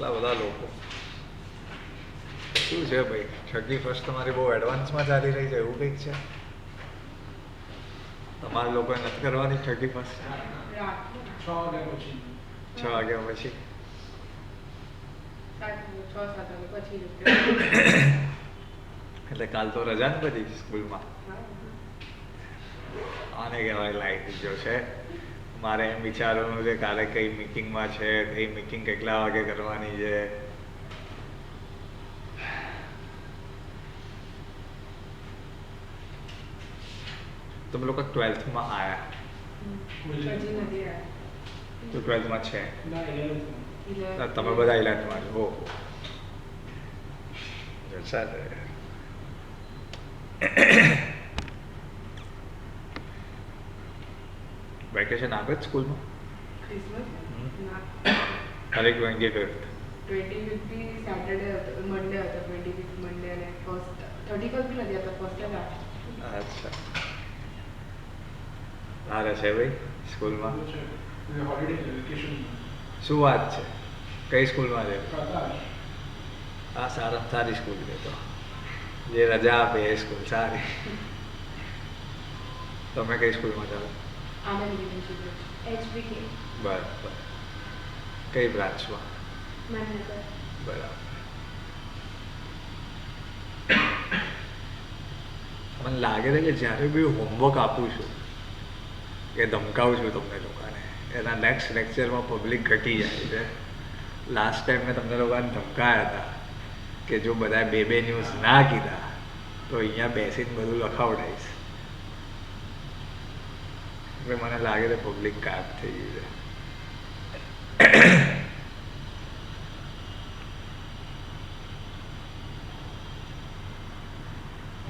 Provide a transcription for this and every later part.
આટલા બધા લોકો શું છે ભાઈ? 31st તમારી બહુ એડવાન્સમાં ચાલી રહી છે એવું કંઈક છે? તમારા લોકોએ નથી કરવાની 31st? 6 વાગ્યા પછી એટલે કાલ તો રજા ને બધી સ્કૂલમાં. આને કહેવાય લાઈટ જો છે. મારે એમ વિચારવાનું છે કાલે કઈ મીટિંગમાં છે, કઈ મીટિંગ કેટલા વાગે કરવાની છે. તમે લોકો 12thમાં આવ્યા તો 12thમાં છે? તમે બધા 11thમાં છો? ઓહો, જલસા છે. વેકેશન આપે જ સ્કૂલમાં? ખાલી 25th? 25th સેટરડે હતો, મંડે હતો. 25th મંડે અને ફર્સ્ટ 31st બી નથી આપતા, ફર્સ્ટ જ આપે. અચ્છા, સારા છે ભાઈ સ્કૂલમાં. શું વાત છે? કઈ સ્કૂલમાં છે? આ સારી સ્કૂલ છે. તો જે રજા આપે એ સ્કૂલ સારી. તમે કઈ સ્કૂલમાં જાઓ? આનંદ યુનિવર્સિટી એચબીકે. બરાબર. કઈ બ્રાન્ચમાં? મહેનત. બરાબર. મને લાગે છે કે જ્યારે બી હોમવર્ક આપું છું કે ધમકાવું છું તમને લોકોને, એના નેક્સ્ટ લેક્ચરમાં પબ્લિક ઘટી જાય છે. લાસ્ટ ટાઈમ મેં તમને લોકોને ધમકાયા હતા કે જો બધા બે ન્યૂઝ ના કીધા તો અહીંયા બેસીને બધું લખાવડાવીશ. એટલે મને લાગે છે પબ્લિક ગાયબ થઈ ગઈ છે.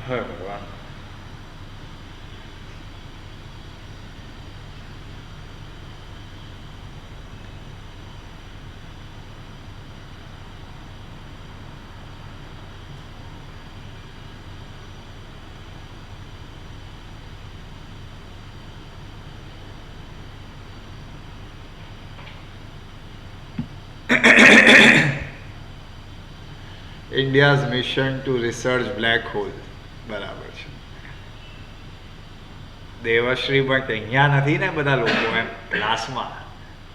હા ભગવાન. India's mission to research black hole. બરાબર છે. દેવશ્રી પણ અહીંયા નથી ને બધા લોકો એમ ક્લાસમાં,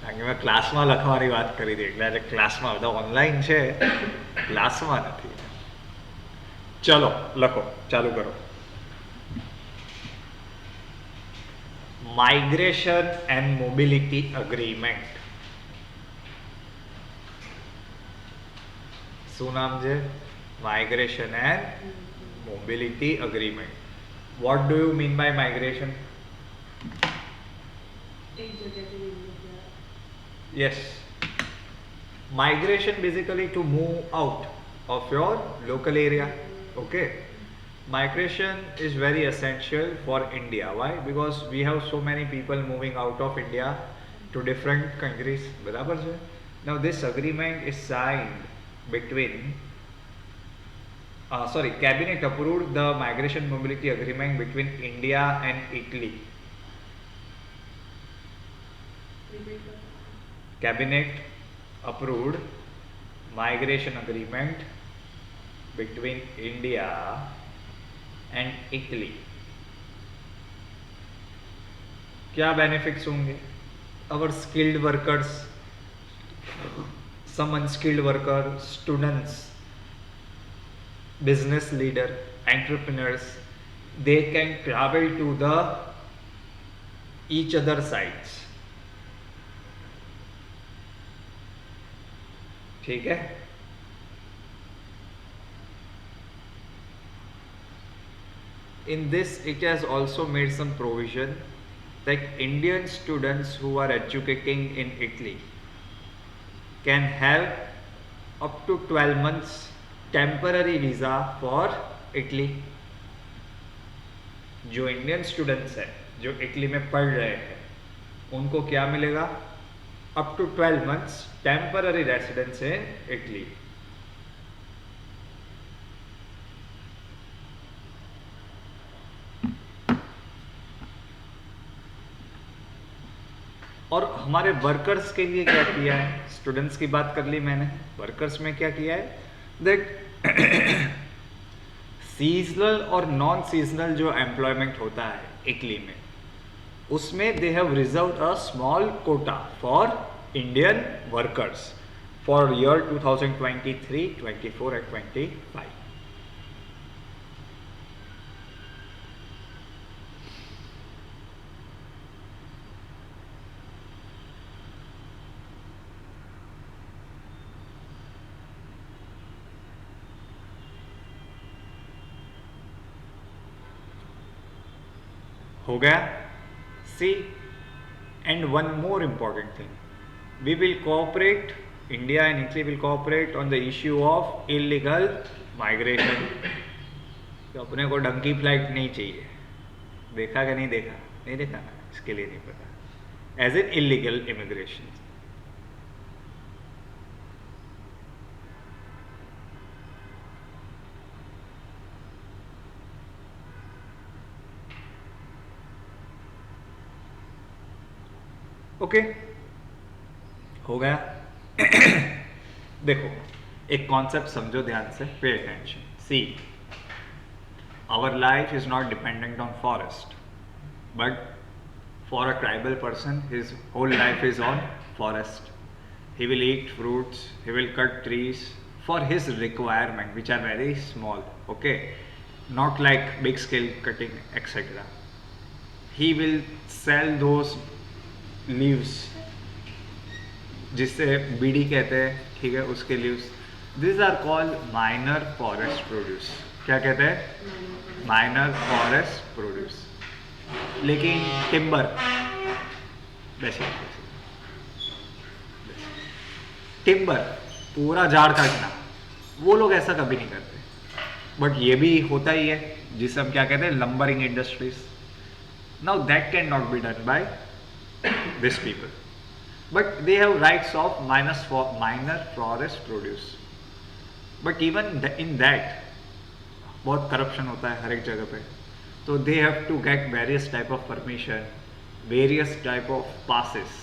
કારણ કે મેં ક્લાસમાં લખવાની વાત કરી હતી એટલે ક્લાસમાં બધા ઓનલાઈન છે, ક્લાસમાં નથી. ચલો લખો, ચાલુ કરો. Migration and mobility agreement. શું નામ છે? Migration and mobility agreement. What do you mean by migration? Yes. Migration basically to move out of your local area. Okay. Migration is very essential for India. Why? Because we have so many people moving out of India to different countries. બરાબર છે? Now this agreement is signed between Cabinet approved the migration mobility agreement between India and Italy. Cabinet approved migration agreement between India and Italy. क्या benefits होंगे? Our skilled workers, some unskilled workers, students, business leader, entrepreneurs, they can travel to the each other sites. ठीक है? In this, it has also made some provision that Indian students who are educating in Italy can have up to 12 months temporary visa for Italy. जो Indian students हैं जो Italy में पढ़ रहे हैं उनको क्या मिलेगा? Up to 12 months temporary residence in Italy. और हमारे वर्कर्स के लिए क्या किया है, स्टूडेंट्स की बात कर ली मैंने, वर्कर्स में क्या किया है, दैट सीजनल और नॉन सीजनल जो एम्प्लॉयमेंट होता है इटली में, उसमें they have reserved a small quota for Indian workers for year 2023, 24 and 25. हो गया. See, and one more important thing, we will cooperate, India and Italy will cooperate on the issue of illegal migration. तो अपने को Dunki flight नहीं चाहिए. देखा कि नहीं देखा? नहीं देखा ना, इसके लिए नहीं पता. As in illegal immigration. Okay, हो गया. देखो, एक कॉन्सेप्ट समझो ध्यान से, pay attention. See, our life is not dependent on forest, but for a tribal person his whole life is on forest. He will eat fruits, he will cut trees for his requirement, which are very small, okay, not like big scale cutting, etc. He will sell those leaves, जिससे बीड़ी कहते हैं, ठीक है, उसके leaves. These are called minor forest produce. क्या कहते हैं? Minor forest produce. लेकिन timber, वैसे टिम्बर, पूरा झाड़ काटना, वो लोग ऐसा कभी नहीं करते. बट ये भी होता ही है, जिसे हम क्या कहते हैं, lumbering industries. Now that can not be done by this people, but they have rights of minor forest produce. But even in that बहुत करप्शन होता है हर एक जगह पे. तो they have to get various type of permission, various type of passes,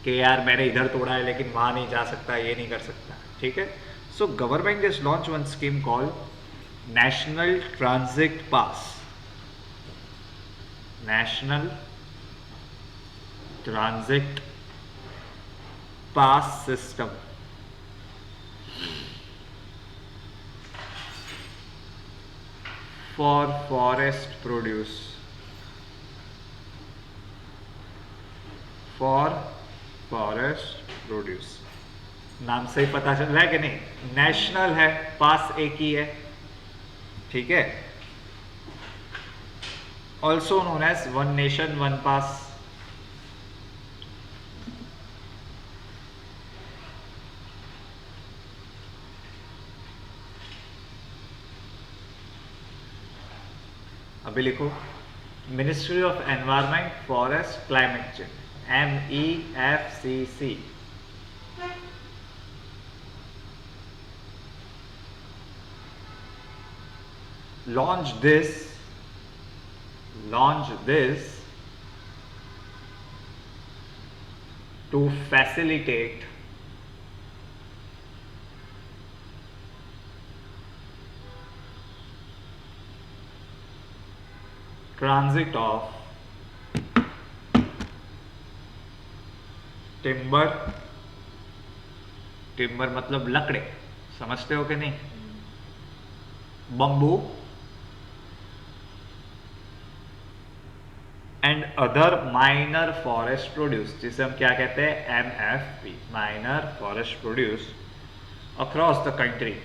कि यार मैंने इधर तोड़ा है लेकिन वहाँ नहीं जा सकता, ये नहीं कर सकता, ठीक है. So government is launch one scheme called national transit pass. National transit pass system for forest produce, for forest produce. नाम से ही पता चल रहा है कि नहीं, नेशनल है, पास एक ही है, ठीक है. Also known as one nation one pass. अभी लिखो, ministry of environment forest climate change, MEFCC. Launch this to facilitate transit of timber. Timber मतलब लकड़े, समझते हो कि नहीं? Bamboo and other minor forest produce, जिसे हम क्या कहते हैं, MFP, minor forest produce across the country.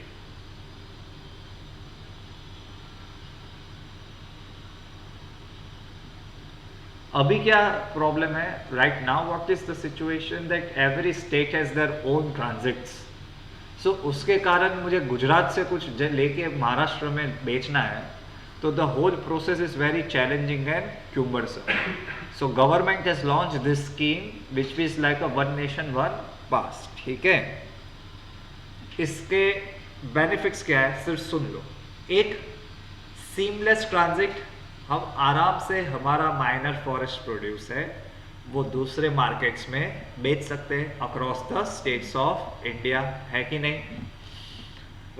अभी क्या प्रॉब्लम है right now, what is the situation that every state has their own transits. सो उसके कारण मुझे गुजरात से कुछ लेके महाराष्ट्र में बेचना है, तो the whole process is very challenging and cumbersome. So government has launch this scheme which is like a one nation one pass, ठीक है. इसके बेनिफिट्स क्या है सिर्फ सुन लो. एक, सीमलेस ट्रांजिट, हम आराम से, हमारा माइनर फॉरेस्ट प्रोड्यूस है, वो दूसरे मार्केट्स में बेच सकते हैं across the states of India, है कि नहीं।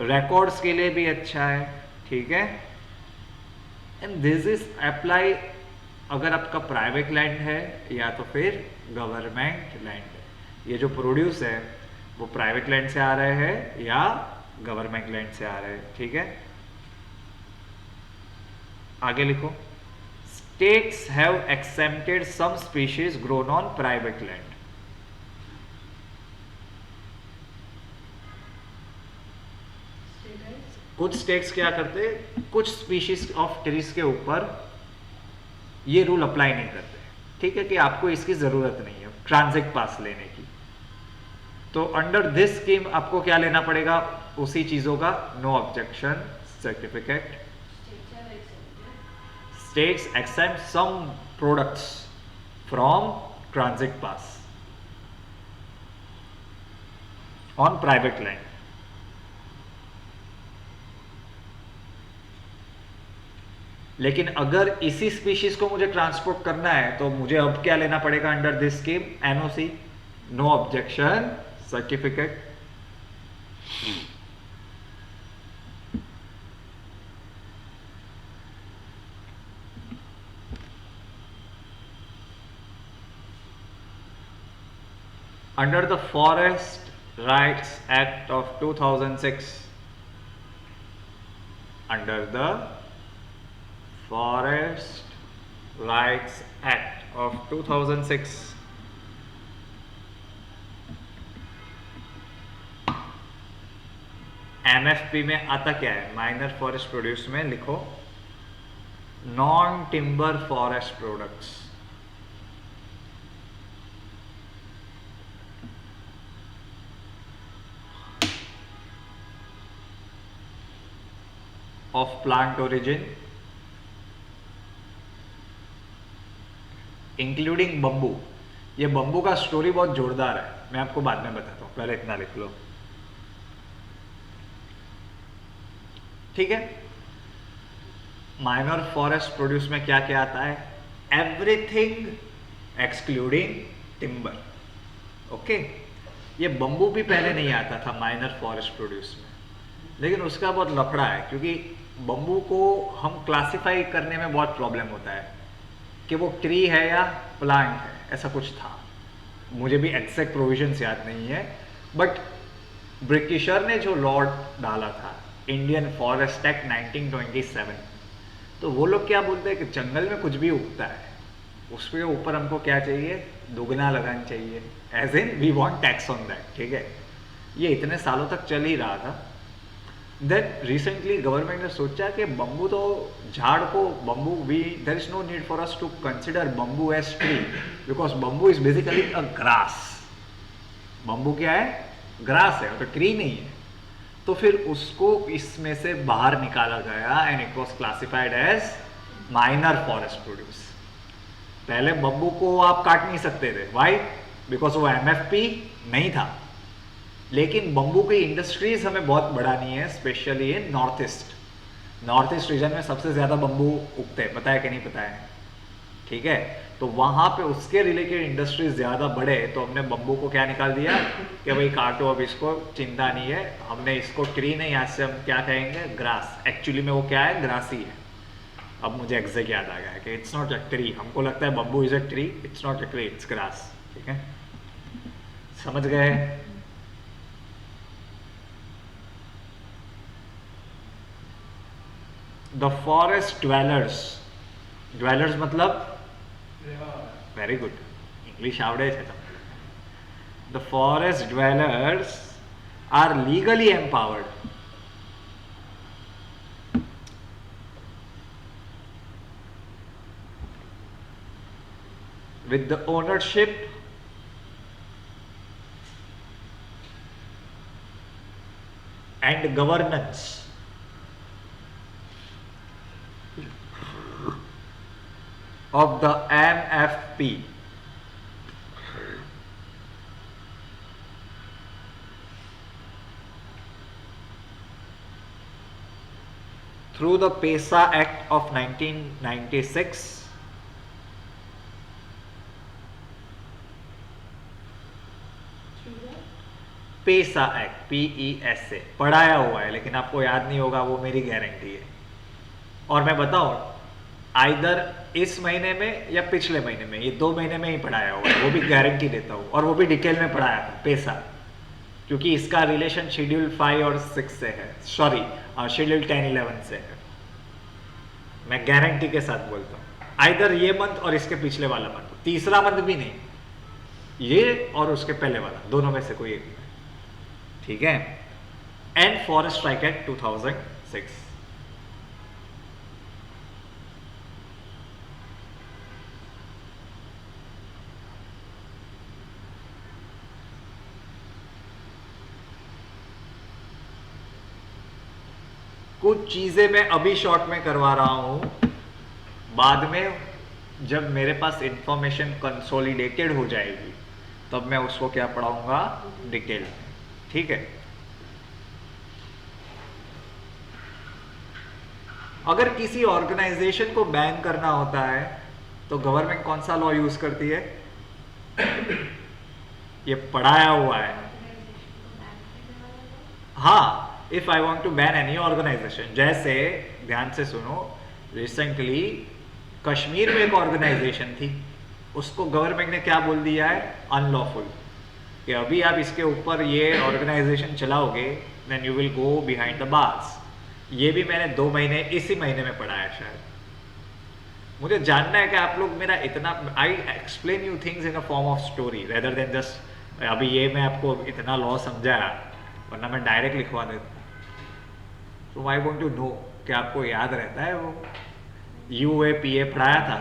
रिकॉर्ड्स के लिए भी अच्छा है, ठीक है। एंड दिस इज अप्लाई अगर आपका प्राइवेट लैंड है या तो फिर गवर्नमेंट लैंड है। ये जो प्रोड्यूस है वो प्राइवेट लैंड से आ रहे हैं या गवर्नमेंट लैंड से आ रहे हैं, ठीक है। आगे लिखो, states have accepted some species grown on private land. कुछ स्टेट्स क्या करते, कुछ स्पीशीज ऑफ ट्रीज के ऊपर ये रूल अप्लाई नहीं करते, ठीक है, कि आपको इसकी जरूरत नहीं है ट्रांजिट पास लेने की। तो अंडर दिस स्कीम आपको क्या लेना पड़ेगा, उसी चीजों का no objection certificate. States except some products from transit pass on private land. लेकिन अगर इसी स्पीशीज को मुझे ट्रांसपोर्ट करना है तो मुझे अब क्या लेना पड़ेगा under this scheme, NOC, no objection certificate. Under the forest rights act of 2006, under the forest rights act of 2006, MFP में आता क्या है, माइनर फॉरेस्ट प्रोड्यूस में लिखो non timber forest products. Of plant origin including bamboo. ये bamboo का story बहुत जोरदार है, मैं आपको बाद में बताता हूं, पहले इतना लिख लो, ठीक है। माइनर फॉरेस्ट प्रोड्यूस में क्या क्या आता है, एवरीथिंग एक्सक्लूडिंग टिम्बर, ओके। ये बम्बू भी पहले नहीं आता था माइनर फॉरेस्ट प्रोड्यूस में, लेकिन उसका बहुत लफड़ा है क्योंकि बम्बू को हम क्लासिफाई करने में बहुत प्रॉब्लम होता है कि वो ट्री है या प्लांट है, ऐसा कुछ था, मुझे भी एग्जैक्ट प्रोविजंस याद नहीं है। बट ब्रिटिशर ने जो लॉ डाला था, इंडियन फॉरेस्ट एक्ट 1927, तो वो लोग क्या बोलते हैं कि जंगल में कुछ भी उगता है उसके ऊपर हमको क्या चाहिए, दुगना लगान चाहिए, as in we want tax on that, ठीक है। ये इतने सालों तक चल ही रहा था। देन रिसेंटली गवर्नमेंट ने सोचा कि बम्बू तो झाड़ को bamboo we there is no need for us to consider bamboo as tree because bamboo is basically a grass. Bamboo क्या है, ग्रास है, तो ट्री नहीं है। तो फिर उसको इसमें से बाहर निकाला गया and it was classified as minor forest produce. पहले बम्बू को आप काट नहीं सकते थे, वाई, बिकॉज वो एमएफपी नहीं था। लेकिन बम्बू की इंडस्ट्रीज हमें बहुत बढ़ानी है, specially in north east. North east region में सबसे ज्यादा बम्बू उगते हैं, पता है कि नहीं पता है, ठीक है। तो वहां पे उसके रिलेटेड इंडस्ट्रीज ज्यादा बढ़े तो हमने बम्बू को क्या निकाल दिया कि भाई काटो, अब इसको चिंता नहीं है, हमने इसको ट्री नहीं, आज से हम क्या कहेंगे, ग्रास। एक्चुअली में वो क्या है, ग्रास ही है। अब मुझे एग्जैक्ट याद आ गया कि इट्स नॉट अ ट्री, हमको लगता है bamboo is a tree, it's not a tree, it's grass, ठीक है, समझ गए। द फॉरेस्ट ड्वेलर्स मतलब, वेरी गुड, इंग्लिश आवड़े છે તમને। The forest dwellers are legally empowered with the ownership and governance of the MFP through the PESA Act of 1996 PESA act, PESA, पढ़ाया हुआ है लेकिन आपको याद नहीं होगा, वो मेरी गारंटी है। और मैं बताऊं, आइदर इस महीने में या पिछले महीने में, ये 2 महीने में ही पढ़ाया हुआ है, वो भी गारंटी देता हूँ। और वो भी डिटेल में पढ़ाया था पेसा, क्योंकि इसका रिलेशन शेड्यूल 5 और 6 से है, सॉरी शेड्यूल 10, 11 से है। मैं गारंटी के साथ बोलता हूँ, आइदर ये मंथ और इसके पिछले वाला मंथ, तीसरा मंथ भी नहीं, ये और उसके पहले वाला, दोनों में से कोई एक, ठीक है। And forest strike act 2006। कुछ चीजें मैं अभी शॉर्ट में करवा रहा हूं, बाद में जब मेरे पास इंफॉर्मेशन कंसोलिडेटेड हो जाएगी तब मैं उसको क्या पढ़ाऊंगा, डिटेल में, ठीक है। अगर किसी ऑर्गेनाइजेशन को बैन करना होता है तो गवर्नमेंट कौन सा लॉ यूज करती है? ये पढ़ाया हुआ है। हाँ, if I want to ban any organisation, जैसे ध्यान से सुनो, रिसेंटली कश्मीर में एक ऑर्गेनाइजेशन थी, उसको गवर्नमेंट ने क्या बोल दिया है, अनलॉफुल, कि अभी आप इसके ऊपर ये ऑर्गेनाइजेशन चलाओगे then you will go behind the bars. ये भी मैंने 2 महीने, इसी महीने में पढ़ा है शायद। मुझे जानना है कि आप लोग मेरा इतना, I explain you things in a form of story rather than just अभी ये मैं आपको इतना लॉ समझाया, वरना मैं डायरेक्ट लिखवा देता। तो आई वांट टू नो कि आपको याद रहता है वो UAPA पढ़ाया था,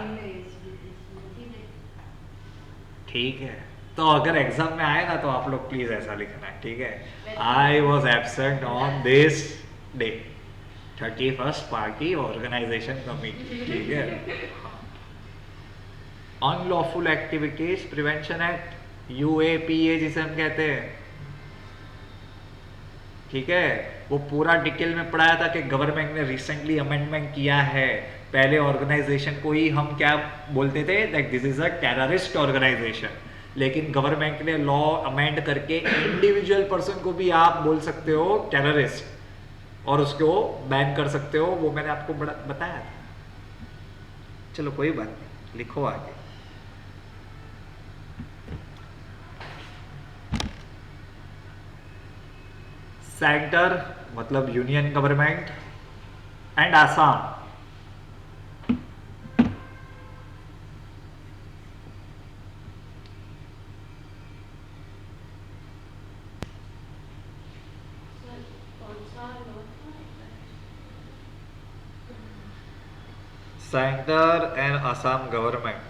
ठीक है। तो अगर एग्जाम में आए ना तो आप लोग प्लीज ऐसा लिखना है, ठीक है। I was absent on this day, 31st party organisation committee, ठीक है। Unlawful activities prevention act, UAPA जिसे हम कहते हैं, ठीक है। वो पूरा डिटेल में पढ़ाया था कि गवर्नमेंट ने रिसेंटली अमेंडमेंट किया है। पहले ऑर्गेनाइजेशन को ही हम क्या बोलते थे, that this is a terrorist organisation, लेकिन गवर्नमेंट ने लॉ अमेंड करके इंडिविजुअल पर्सन को भी आप बोल सकते हो टेररिस्ट और उसको बैन कर सकते हो। वो मैंने आपको बताया था। चलो कोई बात नहीं, लिखो आगे। सेंटर मतलब union government and Assam, centre and Assam government.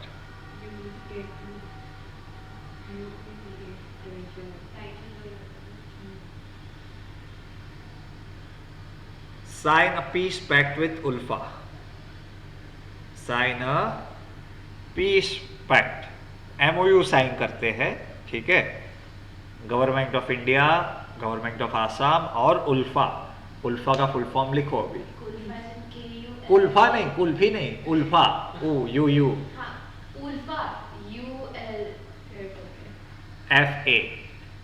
Sign a peace pact with ULFA, sign a peace pact, MOU sign करते हैं, ठीक है। Government of India, government of Assam और उल्फा। उल्फा का फुल फॉर्म लिखो अभी। उल्फा नहीं, कुल्फी नहीं, ULFA, U FA,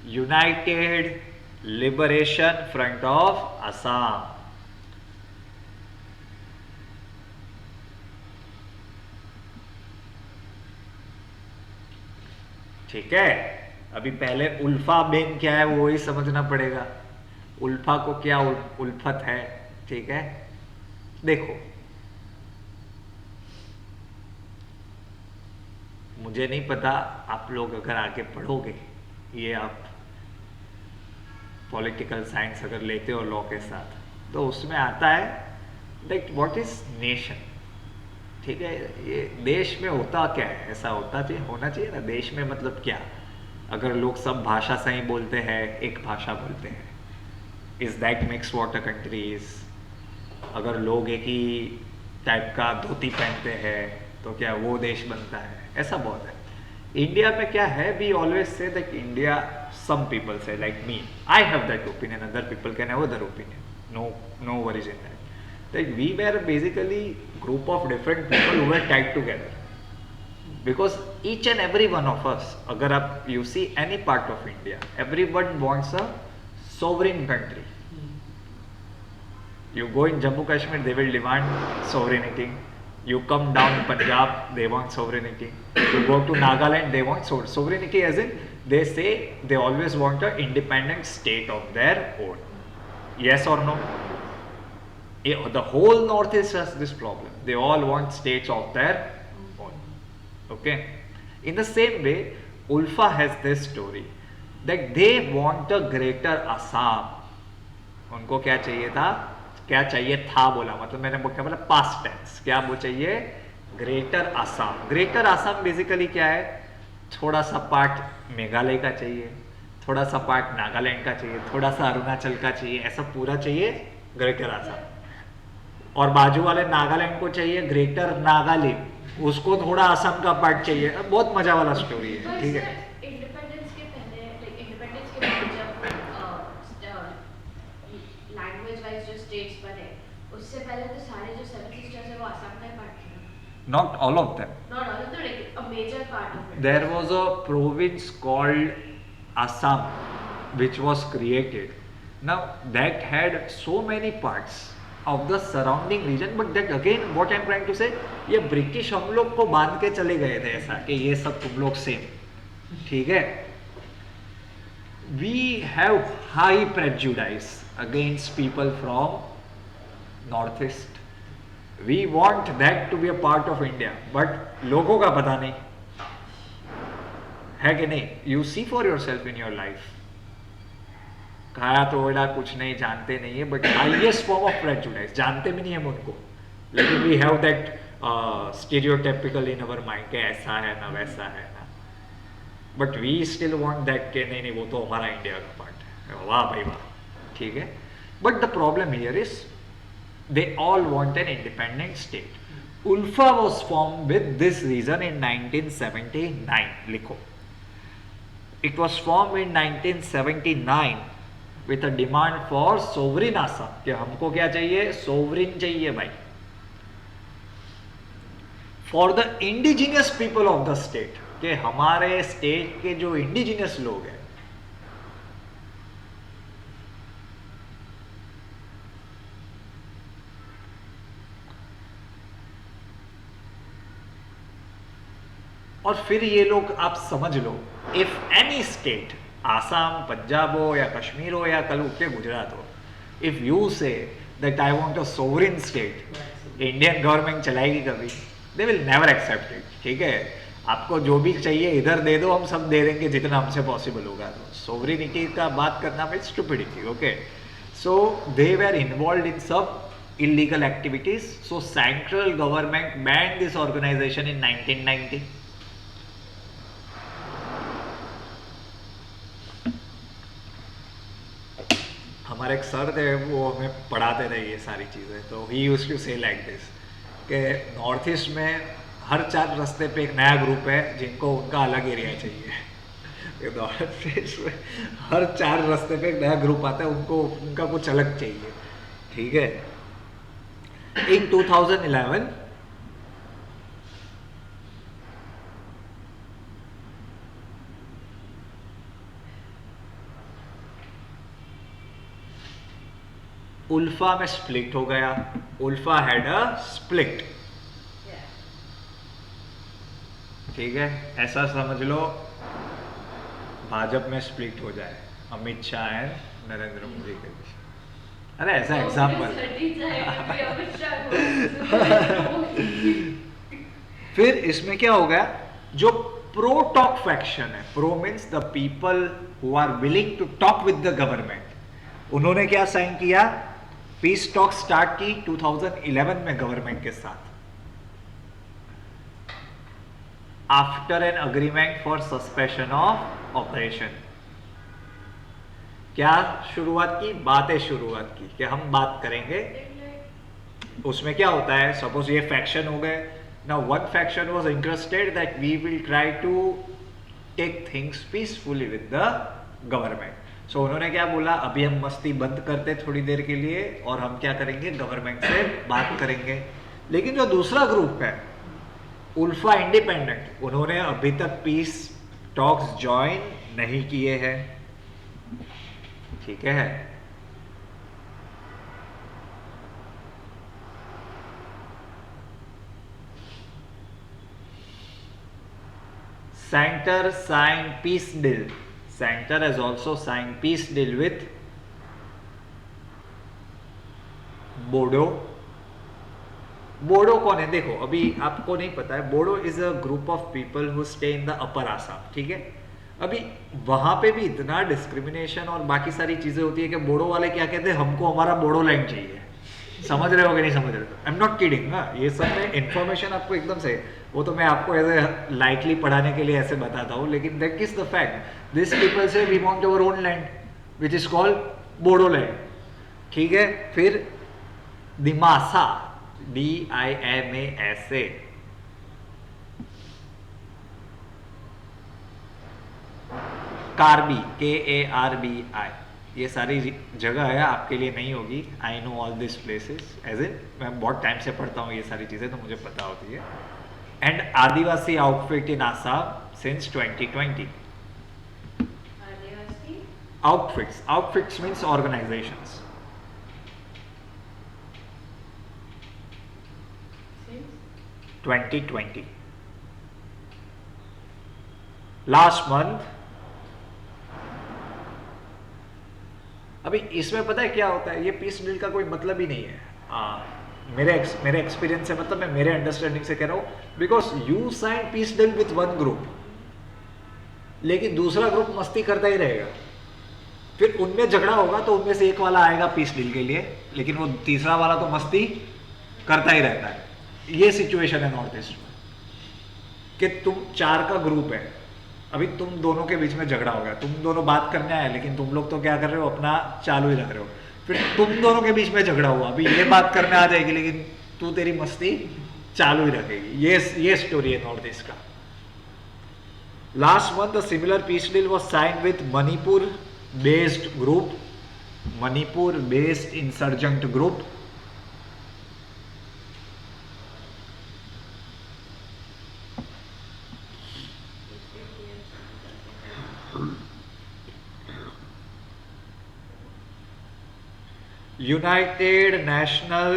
united liberation front of Assam. ठीक है। अभी पहले उल्फा बेन क्या है वो ही समझना पड़ेगा, उल्फा को क्या उल्फत है, ठीक है। देखो, मुझे नहीं पता, आप लोग अगर आगे पढ़ोगे, ये आप पॉलिटिकल साइंस अगर लेते हो लॉ के साथ, तो उसमें आता है दैट व्हाट इज नेशन, ठीक है। ये देश में होता क्या है, ऐसा होना चाहिए ना। देश में मतलब क्या, अगर लोग सब भाषा से ही बोलते हैं, एक भाषा बोलते हैं, is that makes what a country is. अगर लोग एक ही टाइप का धोती पहनते हैं तो क्या वो देश बनता है, ऐसा बहुत है। इंडिया में क्या है, we always say that India, some people say like me, I have that opinion, other people can have other opinion, no worries in that, that we were basically group of different people who were tied together. because each and every one of us, अगर आप you see any part of India, everyone wants a sovereign country. You go in Jammu Kashmir, they will demand sovereignty. You come down Punjab, they want sovereignty. You go to Nagaland, they want sovereignty, as in they say they always want an independent state of their own. Yes or no? The whole Northeast has this problem. They all want states of their own. Okay? In the same way, Ulfa has this story that they want a greater Assam. उनको क्या चाहिए था, क्या चाहिए था बोला, मतलब मैंने क्या बोला, पास्ट टेंस, क्या वो चाहिए, greater Assam. Greater Assam basically क्या है, थोड़ा सा पार्ट मेघालय का चाहिए, थोड़ा सा पार्ट नागालैंड का चाहिए, थोड़ा सा अरुणाचल का चाहिए, ऐसा पूरा चाहिए ग्रेटर आसाम. और बाजू वाले नागालैंड को चाहिए ग्रेटर नागालैंड, उसको थोड़ा असम का पार्ट चाहिए. बहुत मजा वाला स्टोरी है. ठीक है, इंडिपेंडेंस के पहले, इंडिपेंडेंस के बाद जब लैंग्वेज वाइज जो स्टेट्स बने, उससे पहले तो सारे जो सेवन सिस्टर्स है वो असम का ही पार्ट थे. Not all of them. Not all of the, like a major part of it. There was a province called Assam which was created. Now that had so many parts of the surrounding region, but that again what I am trying to say, ये British हम लोग को बांध के चले गए थे ऐसा कि ये सब तुम लोग सेम. ठीक है, we have high prejudice against people from northeast. We want that to be a part of India, but लोगों का पता नहीं है कि नहीं. You see for yourself in your life. खाया तो बेटा कुछ नहीं, जानते नहीं है, but highest form of prejudice, जानते भी नहीं हम उनको, लेकिन we have that stereotypical in our mind के ऐसा है ना वैसा है ना, but we still want that के नहीं नहीं वो तो हमारा इंडिया का पार्ट है. वाह भाई वाह. ठीक है, but the problem here is they all want an independent state. ULFA was form with this reason in 1979. लिखो, it was formed in 1979 with a demand for sovereign Assam. कि हमको क्या चाहिए, सोवरिन चाहिए भाई, for the indigenous people of the state, कि हमारे state के जो इंडिजिनियस लोग हैं. और फिर ये लोग, आप समझ लो, if any state, Assam, Punjab हो या कश्मीर हो या कल उठ के गुजरात हो, if you say that I want a sovereign state, Indian government चलाएगी कभी? They will never accept it. ठीक है, आपको जो भी चाहिए इधर दे दो, हम सब दे देंगे जितना हमसे पॉसिबल होगा. तो सोवरिनिटी का बात करना में stupidity. Okay, so they were involve in सब illegal activities. So central government banned this organization in 1990. हमारे एक सर थे, वो हमें पढ़ाते थे ये सारी चीज़ें. तो ही यूज्ड टू से लाइक दिस कि नॉर्थ ईस्ट में हर 4 रास्ते पे एक नया ग्रुप है जिनको उनका अलग एरिया चाहिए. नॉर्थ ईस्ट में हर 4 रास्ते पे एक नया ग्रुप आता है, उनको उनका कुछ अलग चाहिए. ठीक है, इन 2011 उल्फा में स्प्लिट हो गया. ULFA had a split. ठीक है, ऐसा समझ लो भाजपा में स्प्लिट हो जाए अमित शाह एंड नरेंद्र मोदी के बीच. अरे ऐसा एग्जाम्पल. फिर इसमें क्या हो गया, जो प्रो टॉक फैक्शन है, pro means the people who are willing to talk with the government, उन्होंने क्या साइन किया, पीस टॉक स्टार्ट की 2011 में गवर्नमेंट के साथ, after an agreement for suspension of operation. क्या शुरुआत की, बातें शुरुआत की कि हम बात करेंगे. उसमें क्या होता है, सपोज ये फैक्शन हो गए. Now one faction was interested that we will try to take things peacefully with the government. So उन्होंने क्या बोला, अभी हम मस्ती बंद करते थोड़ी देर के लिए और हम क्या करेंगे, गवर्नमेंट से बात करेंगे. लेकिन जो दूसरा ग्रुप है उल्फा इंडिपेंडेंट, उन्होंने अभी तक पीस टॉक्स ज्वाइन नहीं किए हैं, ठीक है। Center signed peace deal. Center has also signed peace deal with Bodo. Bodo कौन है? देखो अभी आपको नहीं पता है, Bodo is a group of people who stay in the upper Assam, ठीक है। अभी वहां पे भी इतना डिस्क्रिमिनेशन और बाकी सारी चीजें होती है कि बोडो वाले क्या कहते हैं, हमको हमारा बोडो लैंड चाहिए। समझ रहे हो कि नहीं समझ रहे हो? आई एम नॉट किडिंग ना, ये सब में इंफॉर्मेशन आपको एकदम से, वो तो मैं आपको एज लाइटली पढ़ाने के लिए ऐसे बताता हूँ, लेकिन that is the fact. This people say we want our own land which is called Bodo land, ठीक है। फिर दिमासा, DIMASA, कार्बी, KARBI, ये सारी जगह है, आपके लिए नहीं होगी। I know all this places, as a मैं बहुत टाइम से पढ़ता हूँ ये सारी चीज़ें, तो मुझे पता होती है। And Adivasi outfit in Assam since 2020। Outfits means organisations. Since 2020 last month. अभी इसमें पता है क्या होता है, ये पीस डील का कोई मतलब ही नहीं है। मेरे एक्सपीरियंस से, मतलब मैं मेरे अंडरस्टैंडिंग से कह रहा हूँ, because you sign peace deal with one group, लेकिन दूसरा ग्रुप मस्ती करता ही रहेगा, फिर उनमें झगड़ा होगा तो उनमें से एक वाला आएगा पीस डील के लिए, लेकिन वो तीसरा वाला तो मस्ती करता ही रहता है। ये सिचुएशन है नॉर्थ ईस्ट में कि तुम 4 का ग्रुप है, अभी तुम दोनों के बीच में झगड़ा हो गया, तुम दोनों बात करने आए, लेकिन तुम लोग तो क्या कर रहे हो, अपना चालू ही रख रहे हो। फिर तुम दोनों के बीच में झगड़ा हुआ, अभी ये बात करने आ जाएगी, लेकिन तू तेरी मस्ती चालू ही रखेगी। ये स्टोरी है नॉर्थ ईस्ट का। Last month a similar peace deal was signed with Manipur based group, Manipur based insurgent group. United national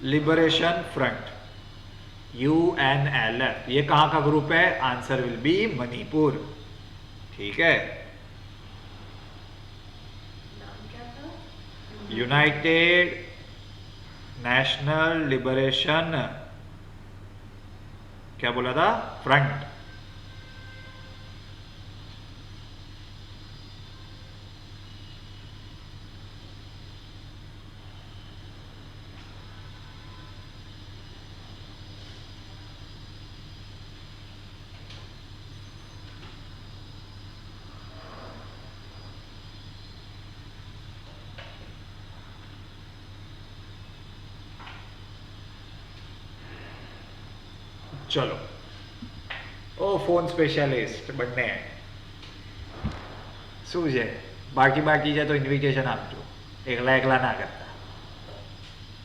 liberation front, UNLF, ये कहां का ग्रुप है? आंसर विल बी मणिपुर, ठीक है। नाम क्या था? यूनाइटेड नेशनल लिबरेशन, क्या बोला था? फ्रंट। चलो, ओ फोन स्पेशलिस्ट बनने શું છે, બાકી છે તો ઇન્વિટેશન આપજો, એકલા ના કરતા,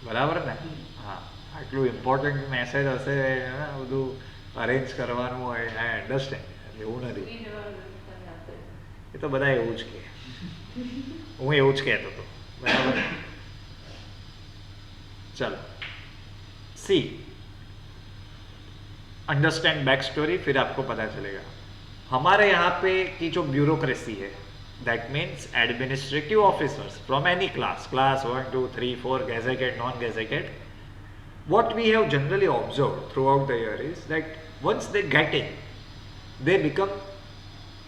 બરાબર ને? હા, આટલું ઇમ્પોર્ટન્ટ મેસેજ હશે, બધું અરેન્જ કરવાનું હોય, આઈ અન્ડરસ્ટેન્ડ, એવું નથી, એ તો બધા એવું જ કહે, હું એવું જ કહેતો હતો, બરાબર? ચલો, सी अंडरस्टैंड बैक स्टोरी, फिर आपको पता चलेगा। हमारे यहाँ पे की जो ब्यूरोक्रेसी है, that means administrative officers from any class 1, 2, 3, 4, gazetted, non gazetted, what we have generally observed throughout the year is that once they get in, they become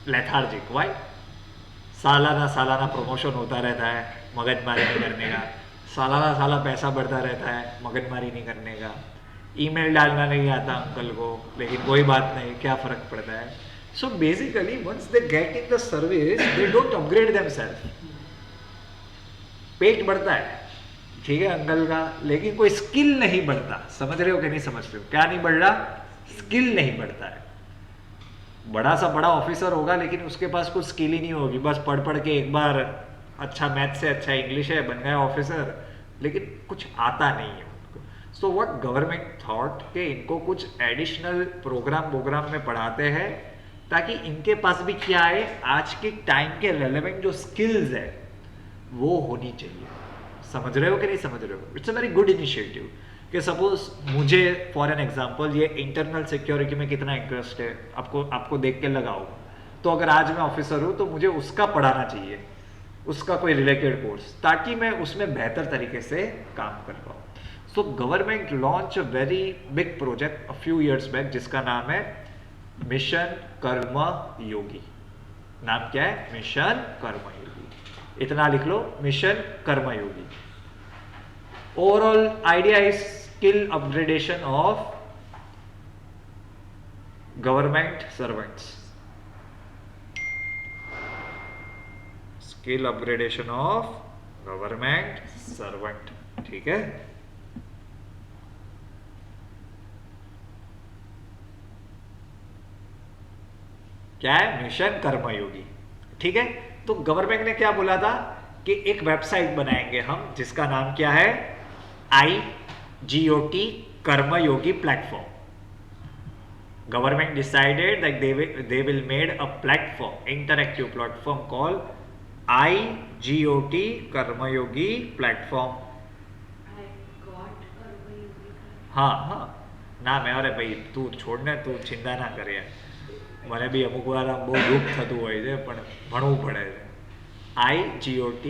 lethargic. Why? सालाना प्रमोशन होता रहता है, मगजमारी नहीं करने का, सालाना पैसा बढ़ता रहता है, मगजमारी नहीं करने का, ईमेल डालना नहीं आता अंकल को, लेकिन कोई बात नहीं, क्या फर्क पड़ता है। So basically once they get in the service, they don't upgrade themselves. पेट बढ़ता है, ठीक है अंकल का, लेकिन कोई स्किल नहीं बढ़ता। समझ रहे हो कि नहीं समझ रहे हो? क्या नहीं बढ़ रहा? स्किल नहीं बढ़ता है। बड़ा सा बड़ा ऑफिसर होगा, लेकिन उसके पास कुछ स्किल ही नहीं होगी, बस पढ़ के एक बार अच्छा मैथ से अच्छा इंग्लिश है, बन गया ऑफिसर, लेकिन कुछ आता नहीं है। सो व्हाट गवर्नमेंट थॉट कि इनको कुछ एडिशनल प्रोग्राम में पढ़ाते हैं ताकि इनके पास भी क्या है, आज के टाइम के रेलेवेंट जो स्किल्स है वो होनी चाहिए। समझ रहे हो कि नहीं समझ रहे हो? It's a very good initiative कि सपोज मुझे फॉर एन एग्जांपल ये इंटरनल सिक्योरिटी में कितना इंटरेस्ट है, आपको देख के लगाओ, तो अगर आज मैं ऑफिसर हूँ तो मुझे उसका पढ़ाना चाहिए, उसका कोई रिलेटेड कोर्स, ताकि मैं उसमें बेहतर तरीके से काम कर पाऊँ। So government launch a very big project a few years back जिसका नाम है मिशन कर्म योगी। नाम क्या है? मिशन कर्म योगी। इतना लिख लो, mission Karma Yogi. Overall idea is skill upgradation of government servants, skill upgradation of government servant. ठीक है, क्या है? मिशन कर्मयोगी। ठीक है, तो गवर्नमेंट ने क्या बोला था कि एक वेबसाइट बनाएंगे हम जिसका नाम क्या है? IGOT Karmayogi platform. Government decided that they will made a platform, interactive platform called IGOT Karmayogi platform. I got कर्मयोगी। हाँ हाँ નામ है। અરે ભાઈ તું છોડને, તું ચિંતા ના કરે યાર, મને બી અમુક વાર આમ બહુ દુઃખ થતું હોય છે પણ ભણવું પડે છે। IGOT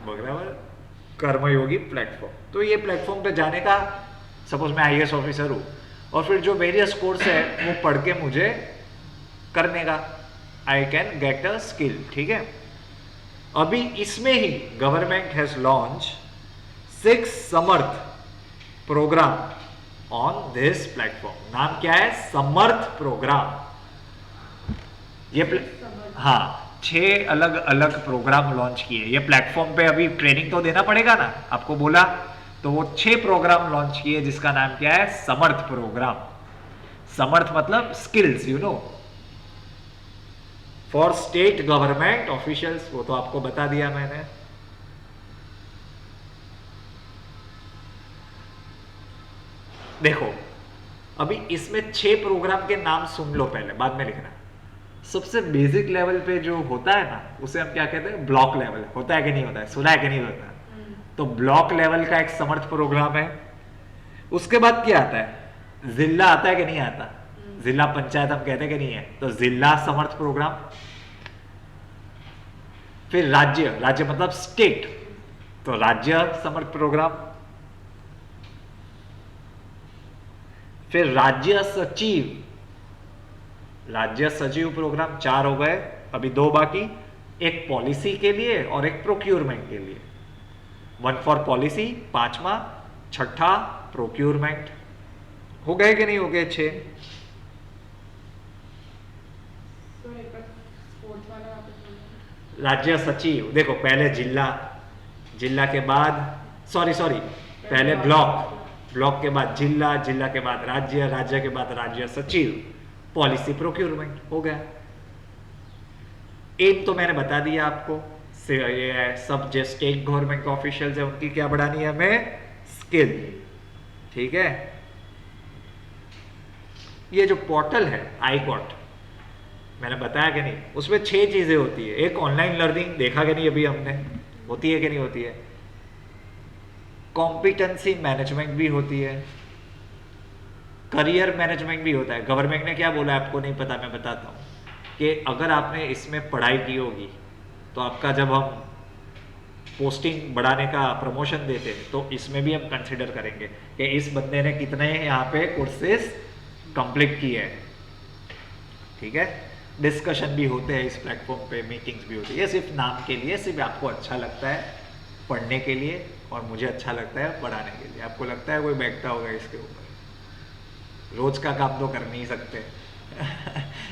बराबर कर्मयोगी प्लेटफॉर्म। तो ये प्लेटफॉर्म पे जाने का, सपोज मैं IAS ऑफिसर हूँ और फिर जो वेरियस कोर्स है वो पढ़ के मुझे करने का, I can get a skill. ठीक है, अभी इसमें ही government has launch 6 Samarth program on this platform. नाम क्या है? समर्थ प्रोग्राम। ये हाँ 6 अलग अलग प्रोग्राम लॉन्च किए। ये प्लेटफॉर्म पे अभी ट्रेनिंग तो देना पड़ेगा ना, आपको बोला, तो वो 6 प्रोग्राम लॉन्च किए जिसका नाम क्या है? समर्थ प्रोग्राम। समर्थ मतलब skills, you know, for state government officials. वो तो आपको बता दिया मैंने। देखो अभी इसमें 6 प्रोग्राम के नाम सुन लो पहले, बाद में लिखना। सबसे बेसिक लेवल पे जो होता है ना, उसे हम क्या कहते हैं? Block level. होता है कि नहीं होता है? सुना है कि नहीं होता? तो ब्लॉक लेवल का एक समर्थ प्रोग्राम है। उसके बाद क्या आता है? जिला आता है कि नहीं आता? जिला पंचायत हम कहते हैं कि नहीं है? तो जिला समर्थ प्रोग्राम। फिर राज्य, राज्य मतलब स्टेट, तो राज्य समर्थ प्रोग्राम। फिर राज्य सचिव, राज्य सचिव प्रोग्राम। 4 हो गए, अभी 2 बाकी, एक पॉलिसी के लिए और एक प्रोक्यूरमेंट के लिए। 1 फॉर पॉलिसी, 5वां, 6ठा प्रोक्यूरमेंट। हो गए कि नहीं हो गए? 6। राज्य सचिव, देखो पहले जिला, जिला के बाद सॉरी पहले ब्लॉक, ब्लॉक के बाद जिला, जिला के बाद राज्य, राज्य के बाद राज्य सचिव, पॉलिसी, प्रोक्यूरमेंट। हो गया। एम तो मैंने बता दिया आपको। ये सब जो स्टेट गवर्नमेंट ऑफिशियल्स है उनकी क्या बढ़ानी है हमें? स्किल। ठीक है, ये जो पोर्टल है IGOT, मैंने बताया कि नहीं, उसमें 6 चीजें होती है। एक ऑनलाइन लर्निंग, देखा कि नहीं अभी हमने? होती है कि नहीं होती है? कॉम्पिटेंसी मैनेजमेंट भी होती है, करियर मैनेजमेंट भी होता है। गवर्नमेंट ने क्या बोला आपको नहीं पता, मैं बताता हूँ कि अगर आपने इसमें पढ़ाई की होगी तो आपका जब हम पोस्टिंग बढ़ाने का प्रमोशन देते हैं तो इसमें भी हम कंसिडर करेंगे कि इस बंदे ने कितने यहाँ पे कोर्सेज कंप्लीट किए हैं। ठीक है, डिस्कशन भी होते हैं इस प्लेटफॉर्म पे, मीटिंग्स भी होती है। सिर्फ नाम के लिए, सिर्फ आपको अच्छा लगता है पढ़ने के लिए और मुझे अच्छा लगता है पढ़ाने के लिए। आपको लगता है कोई बैठता होगा इसके ऊपर? रोज का काम तो कर नहीं सकते।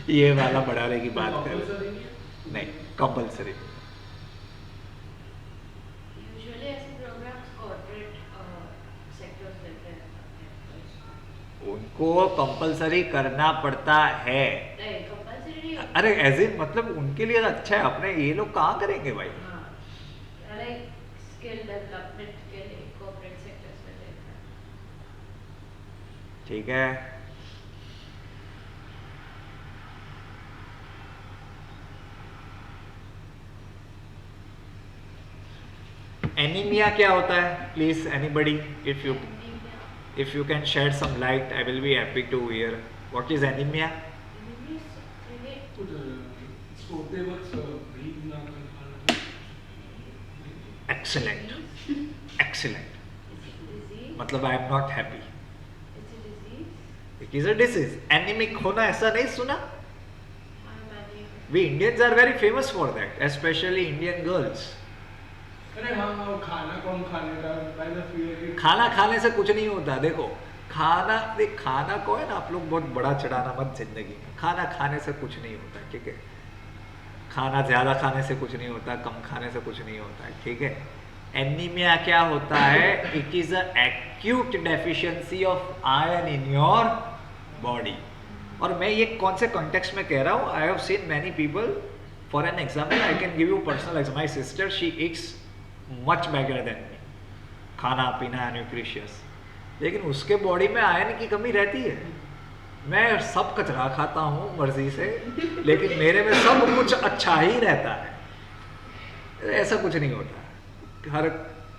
ये वाला बढ़ाने की बात कर, नहीं कंपलसरी। यूजुअली ऐसे प्रोग्राम्स कॉर्पोरेट सेक्टर्स देते हैं, उनको कंपलसरी करना पड़ता है। नहीं कंपलसरी नहीं। अरे एज इन मतलब उनके लिए अच्छा है, अपने ये लोग कहाँ करेंगे भाई? हाँ, लाइक स्किल डेवलपमेंट के लिए कॉर्पोरेट सेक्टर्स में देते हैं। ठीक है। एनीमिया क्या होता है? Please anybody, if you can shed some light, I will be happy to hear. What is anemia? कुछ सोते वक्त ब्रीथ ना कर पाना। Excellent, excellent. मतलब I am not happy. It is a disease. Anemic होना ऐसा नहीं सुना? We Indians are very famous for that, especially Indian girls. अरे हाँ हाँ, खाना कम खाने का पहले फिर खाना खाने से कुछ नहीं होता। देखो खाना को है ना, आप लोग बहुत बड़ा चढ़ाना मत जिंदगी में। खाना खाने से कुछ नहीं होता, ठीक है। खाना ज्यादा खाने से कुछ नहीं होता, कम खाने से कुछ नहीं होता है, ठीक है। एनीमिया क्या होता है? It is a acute deficiency of iron in your body. और मैं ये कौन से कॉन्टेक्स्ट में कह रहा हूँ? I have seen many people, for an example I can give you personal example. My sister, she Yeats much better than me, खाना पीना न्यूट्रिशियस, लेकिन उसके बॉडी में आयरन की कमी रहती है। मैं सब कचरा खाता हूँ मर्जी से, लेकिन मेरे में सब कुछ अच्छा ही रहता है। ऐसा कुछ नहीं होता, हर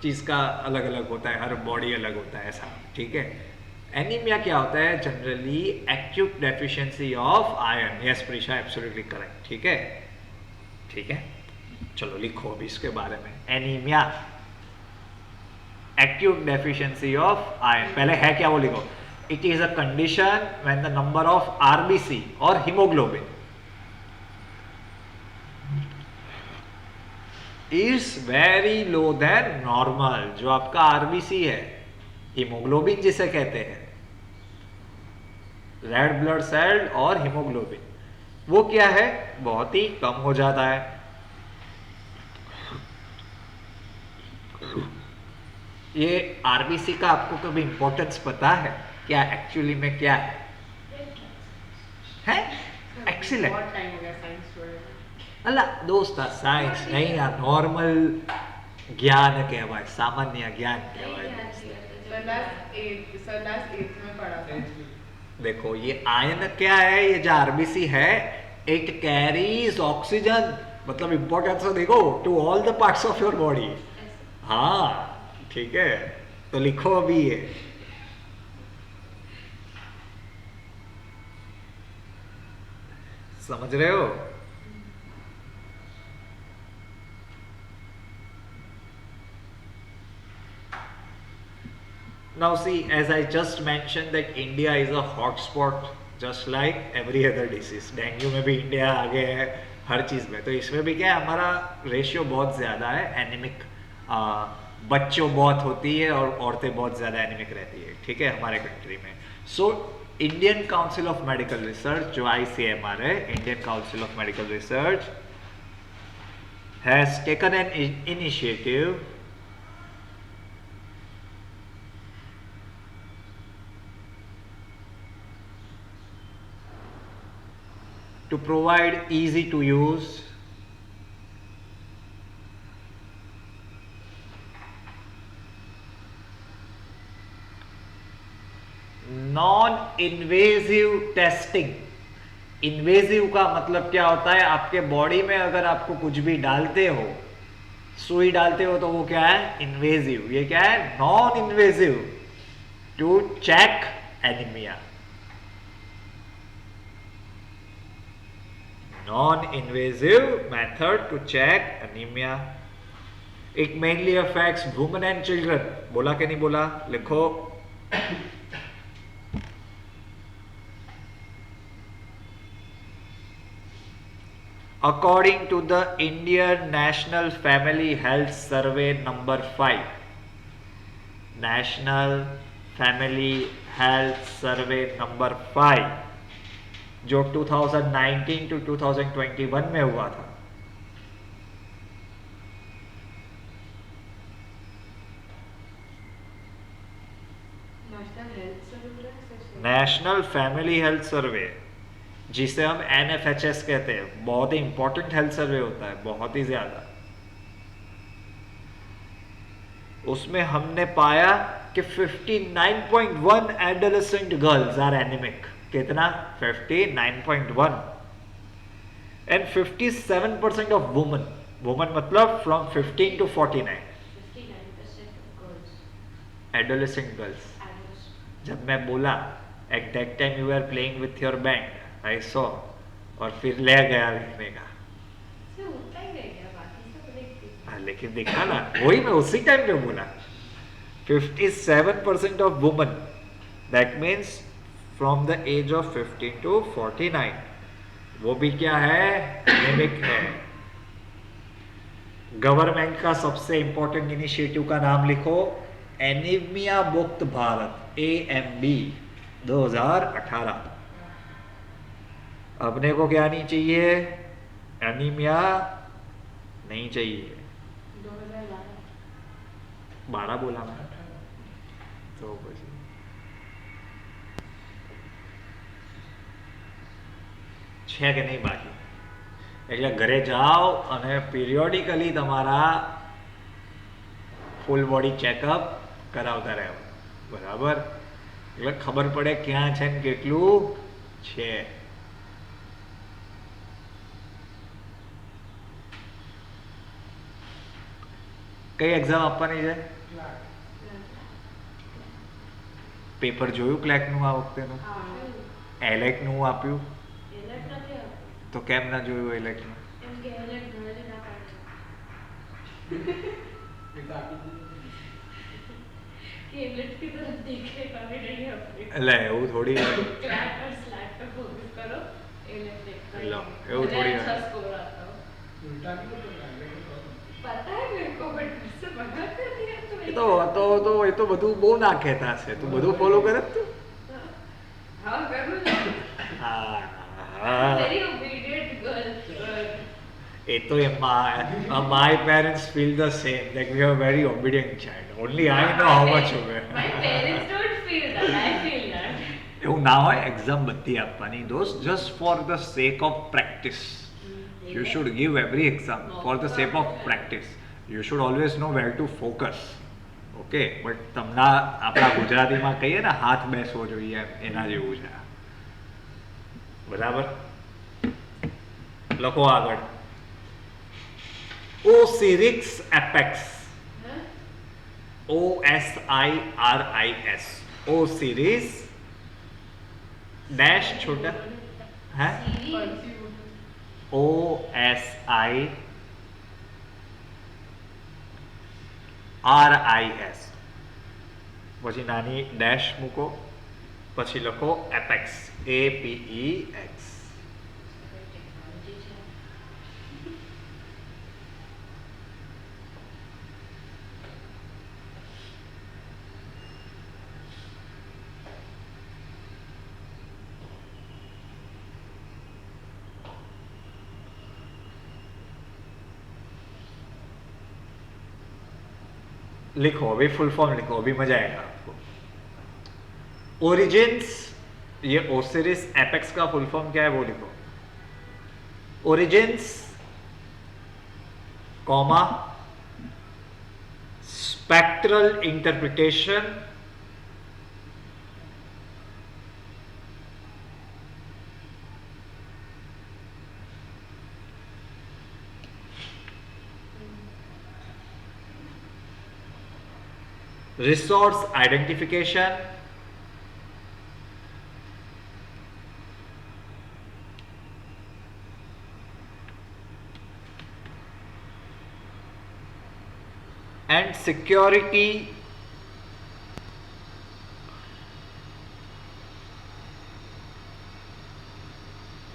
चीज़ का अलग अलग होता है, हर बॉडी अलग होता है, ऐसा, ठीक है। एनीमिया क्या होता है? Generally acute deficiency of iron. Yes Prisha, absolutely correct, ठीक है, ठीक है। चलो लिखो अभी इसके बारे में। Anaemia, acute deficiency of iron. पहले है क्या वो लिखो। It is a condition when the number of RBC और haemoglobin is very low then normal. जो आपका आरबीसी है, हीमोग्लोबिन जिसे कहते हैं, रेड ब्लड सेल और हीमोग्लोबिन, वो क्या है? बहुत ही कम हो जाता है। ये आरबीसी का आपको कभी इंपॉर्टेंस पता है क्या? एक्चुअली में क्या है? एक्सीलेंट। बहुत टाइम हो गया साइंस छोड़े। अल्लाह दोस्त, साइंस नहीं यार, नॉर्मल ज्ञान कहवाए, सामान्य ज्ञान कहवाए। सर लास्ट 8th में पढ़ा था। देखो ये आयन क्या है? ये जो आरबीसी है, इट कैरीज ऑक्सीजन, मतलब इंपॉर्टेंस देखो, to all the parts of your body. हाँ ठीक है, तो लिखो अभी ये। समझ रहे हो? Now see, as I just mentioned that India is a hotspot just like every other disease. Dengue में भी इंडिया आगे है, हर चीज़ में। तो इसमें भी क्या है, हमारा रेशियो बहुत ज़्यादा है एनीमिक। बच्चों बहुत होती है और औरतें बहुत ज़्यादा एनीमिक रहती है, ठीक है, हमारे कंट्री में। So Indian council of medical research, जो ICMR है, Indian council of medical research, has taken an initiative to provide easy to use non-invasive testing। Invasive का मतलब क्या होता है? आपके बॉडी में अगर आपको कुछ भी डालते हो, सुई डालते हो, तो वो क्या है? इन्वेजिव। ये क्या है? Non invasive to check anaemia. Non-invasive method to check anemia. It mainly affects women and children. बोला कि नहीं बोला? लिखो। According to the Indian National Family Health Survey number 5, National Family Health Survey number 5, जो 2019 to 2021 में हुआ था, national family health survey, जिसे हम NFHS कहते हैं, बहुत ही इंपॉर्टेंट हेल्थ सर्वे होता है, बहुत ही ज्यादा। उसमें हमने पाया कि 59.1 एडोलेसेंट गर्ल्स आर एनीमिक. कितना? 59.1. एंड 57% ऑफ वुमन, वुमन मतलब from 15 to 49, 59% of girls. Adolescent girls. Adults. जब मैं बोला at that time you are playing with your band, I saw, और फिर ले गया लिखने का. से होता ही नहीं क्या बाकी सब देखते. हाँ, लेकिन देखा ना, वही मैं उसी टाइम पे बोला. 57% of woman, that means from the age of 15 to 49, वो भी क्या है? एनीमिक है. गवर्नमेंट का सबसे इंपॉर्टेंट इनिशिएटिव का नाम लिखो, एनीमिया मुक्त भारत, AMB 2018. अपने को क्या नहीं चाहिए? एनीमिया नहीं चाहिए. 12 बोला मैं तो પછી છે કે નહીં બાકી? એટલે ઘરે જાઓ અને પિરિયોડિકલી તમારા ફૂલ બોડી ચેકઅપ કરાવતા રહો, બરાબર? એટલે ખબર પડે ક્યાં છે ને કેટલું છે. કઈ એક્ઝામ આપવાની છે? પેપર જોયું ક્લેકનું આ વખતેનું? એલેટનું આપ્યું એલર્ટ નથી આવતું. તો કેમ ના જોયું એલેટનું? એમ કે એલર્ટ ઘરે ના પાડે એ તો આપી દીધું. कि एलर्ट की तरफ देखे कभी नहीं अपने એટલે એવું થોડી હોય. क्लैप और स्लैप पे फोकस करो एलर्ट देखना लो, એવું થોડી अच्छा હોય. स्कोर आता हो. ઉલટા નહીં બોલતો ને, એટલે કે તો पता है मेरे को बट मुझसे मना कर दिया तो એ તો એ તો બધું બહુ ના કહેતા છે. તું બધું ફોલો કરે જ તું? हाँ करूँ હા, वेरी ओबीडिएंट गर्ल. એ તો my parents feel the same, like we have a very obedient child. Only I know how much of it. My parents don't feel that. I feel that. એવું ના હોય. એક્ઝામ બધી આપવાની દોસ્ત, just for the sake of practice. You should give every exam for the sake of practice. You should always know where to focus. Okay, but તમને આપણા ગુજરાતીમાં કહીએ ને હાથ બેસવો જોઈએ, એના જેવું છે. બરાબર? લખો આગળ. ઓસિરિક્સ એપેક્સ, Huh? OSIRIS, ઓસિરિસ ડેશ છોટા, હે? OSIRIS, પછી નાની ડેશ મૂકો, પછી લખો એપેક્સ, APEX. टेक्नोलॉजी છે. लिखो अभी, फुल फॉर्म लिखो, अभी मजा आएगा आपको. ओरिजिन्स, ये ओसिरिस एपेक्स का फुल फॉर्म क्या है वो लिखो. Origins comma spectral interpretation resource identification, and security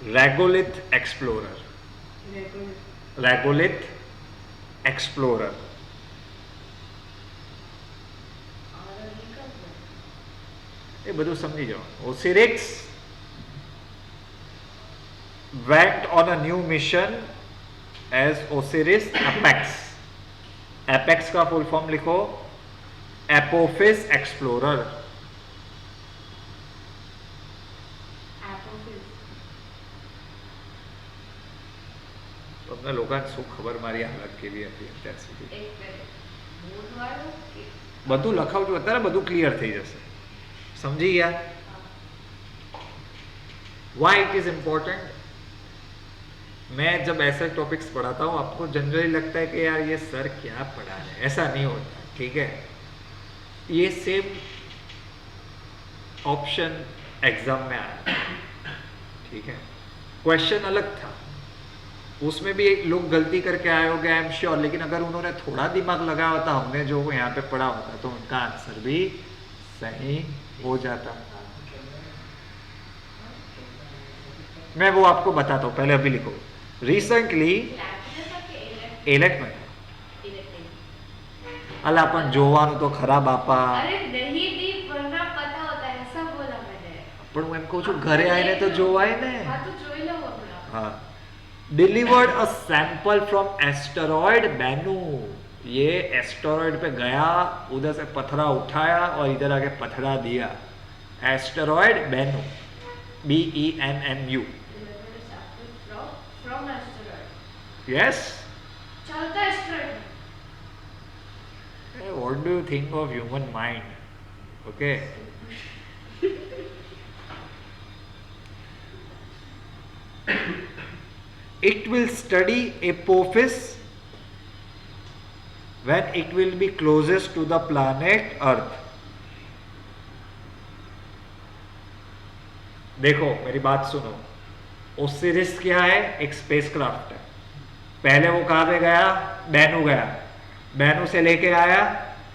regolith explorer. regolith explorer. और निकल गया. એ બધું સમજી જાઓ. ઓસિરિક્સ went on a new mission as Osiris Apex. Apex का फुल फॉर्म लिखो, एपोफिस एक्सप्लोरर. एपोफिस. તમને લોકોને શું ખબર મારી હાલત કેવી હતી અત્યાર સુધી? एक मून वालों के બધું લખાવજો અત્યારે બધું ક્લિયર થઈ જશે. સમજી ગયા? Why it is important? मैं जब ऐसे टॉपिक्स पढ़ाता हूँ आपको जनरली लगता है कि यार ये सर क्या पढ़ा रहे हैं, ऐसा नहीं होता. ठीक है, ये सेम ऑप्शन एग्जाम में आया. ठीक है, क्वेश्चन अलग था, उसमें भी एक लोग गलती करके आए होंगे आई एम श्योर, लेकिन अगर उन्होंने थोड़ा दिमाग लगाया होता हमने जो यहाँ पे पढ़ा होता तो उनका आंसर भी सही हो जाता. मैं वो आपको बताता हूँ, पहले अभी लिखो. रिसेंटली एलेट में अला अपन જોવાનું તો ખરા બાપા. अरे नहीं दी वरना पता होता है, ऐसा बोला मैंने. પણ હું એમ કહું છું ઘરે આવીને તો જોવાય ને. हाँ तो જોઈ લો હમણાં. हाँ, delivered a sample from asteroid Bennu. ये एस्टेरॉयड पे गया, उधर से पथरा उठाया और इधर आके पथरा दिया. Asteroid Bennu, BENNU. From asteroid. Yes. चलता asteroid. What do you think of human mind? Okay. It will study Apophis when it will be closest to the planet Earth. देखो मेरी बात सुनो, ओसिरिस क्या है? एक स्पेसक्राफ्ट है. पहले वो कहाँ पे गया? बेनू गया, बेनू से लेके आया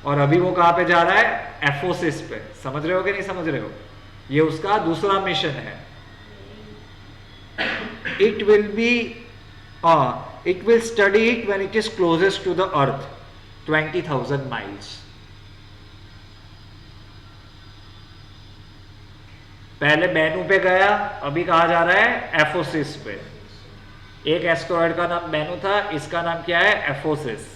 और अभी वो कहाँ पे जा रहा है? एफोसिस पे. समझ रहे हो कि नहीं समझ रहे हो? ये उसका दूसरा मिशन है. It will study it when it is closest to the earth, 20,000 miles. पहले बेनू पे गया, अभी कहा जा रहा है? एफोसिस पे. एक एस्टेरॉयड का नाम बेनू था, इसका नाम क्या है? Apophis.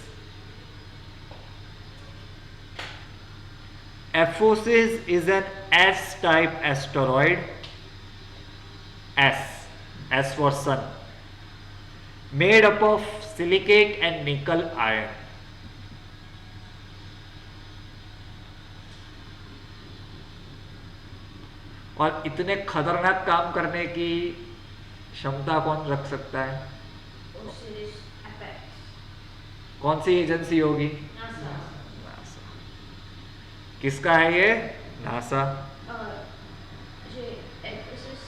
Apophis is an S type asteroid. S for sun, made up of silicate and nickel iron. और इतने खतरनाक काम करने की क्षमता कौन रख सकता है? Osiris Apex. कौन सी एजेंसी होगी? NASA. नासा. किसका है ये? नासा. ये Ephesus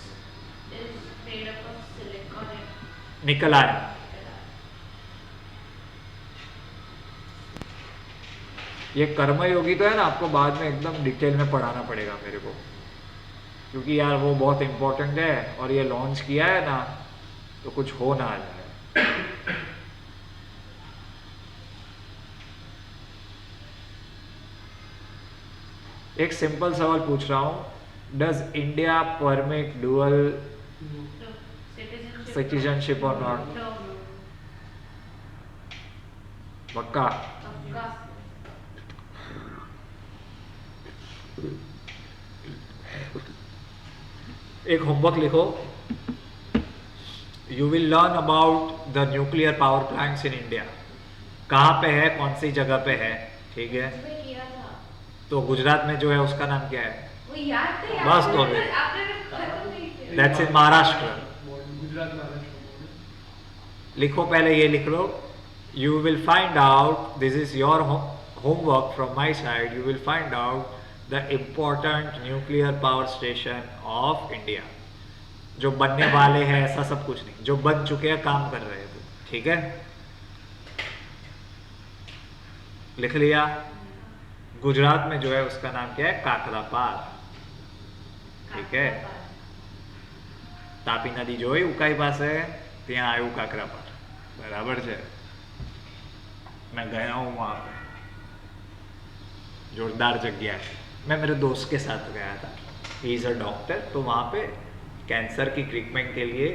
is made up of silicon and निकल आया. ये कर्मयोगी तो है ना, आपको बाद में एकदम डिटेल में पढ़ाना पड़ेगा मेरे को, क्योंकि यार वो बहुत इंपॉर्टेंट है. और ये लॉन्च किया है ना, तो कुछ हो ना आ जाए. एक सिंपल सवाल पूछ रहा हूं, does India permit dual no citizenship. Citizenship और नॉट? No. पक्का? पक्का. एक होमवर्क लिखो. You will learn about the nuclear power plants in India. कहाँ पे है, कौन सी जगह पे है. ठीक है, इसमें किया था. तो गुजरात में जो है उसका नाम क्या है? वो याद थे. बस तो आपने अभी. आपने खत्म नहीं किया. That's in Maharashtra. गुजरात महाराष्ट्र. लिखो, पहले ये लिख लो. You will find out, this is your homework from my side, you will find out the important nuclear power station of India. जो बनने वाले हैं ऐसा सब कुछ नहीं, जो बन चुके हैं, काम कर रहे थे. ठीक है, लिख लिया. गुजरात में जो है उसका नाम क्या है? काकरापार. ठीक है, તાપી નદી જોઈ ઉકાઈ પાસે, ત્યાં આવ્યું કાકરાપાર. બરાબર છે, मैं गया हूँ वहाँ पे. जोरदार जगह है. मैं मेरे दोस्त के साथ गया था, ही इज़ अ डॉक्टर. तो वहाँ पे कैंसर की ट्रीटमेंट के लिए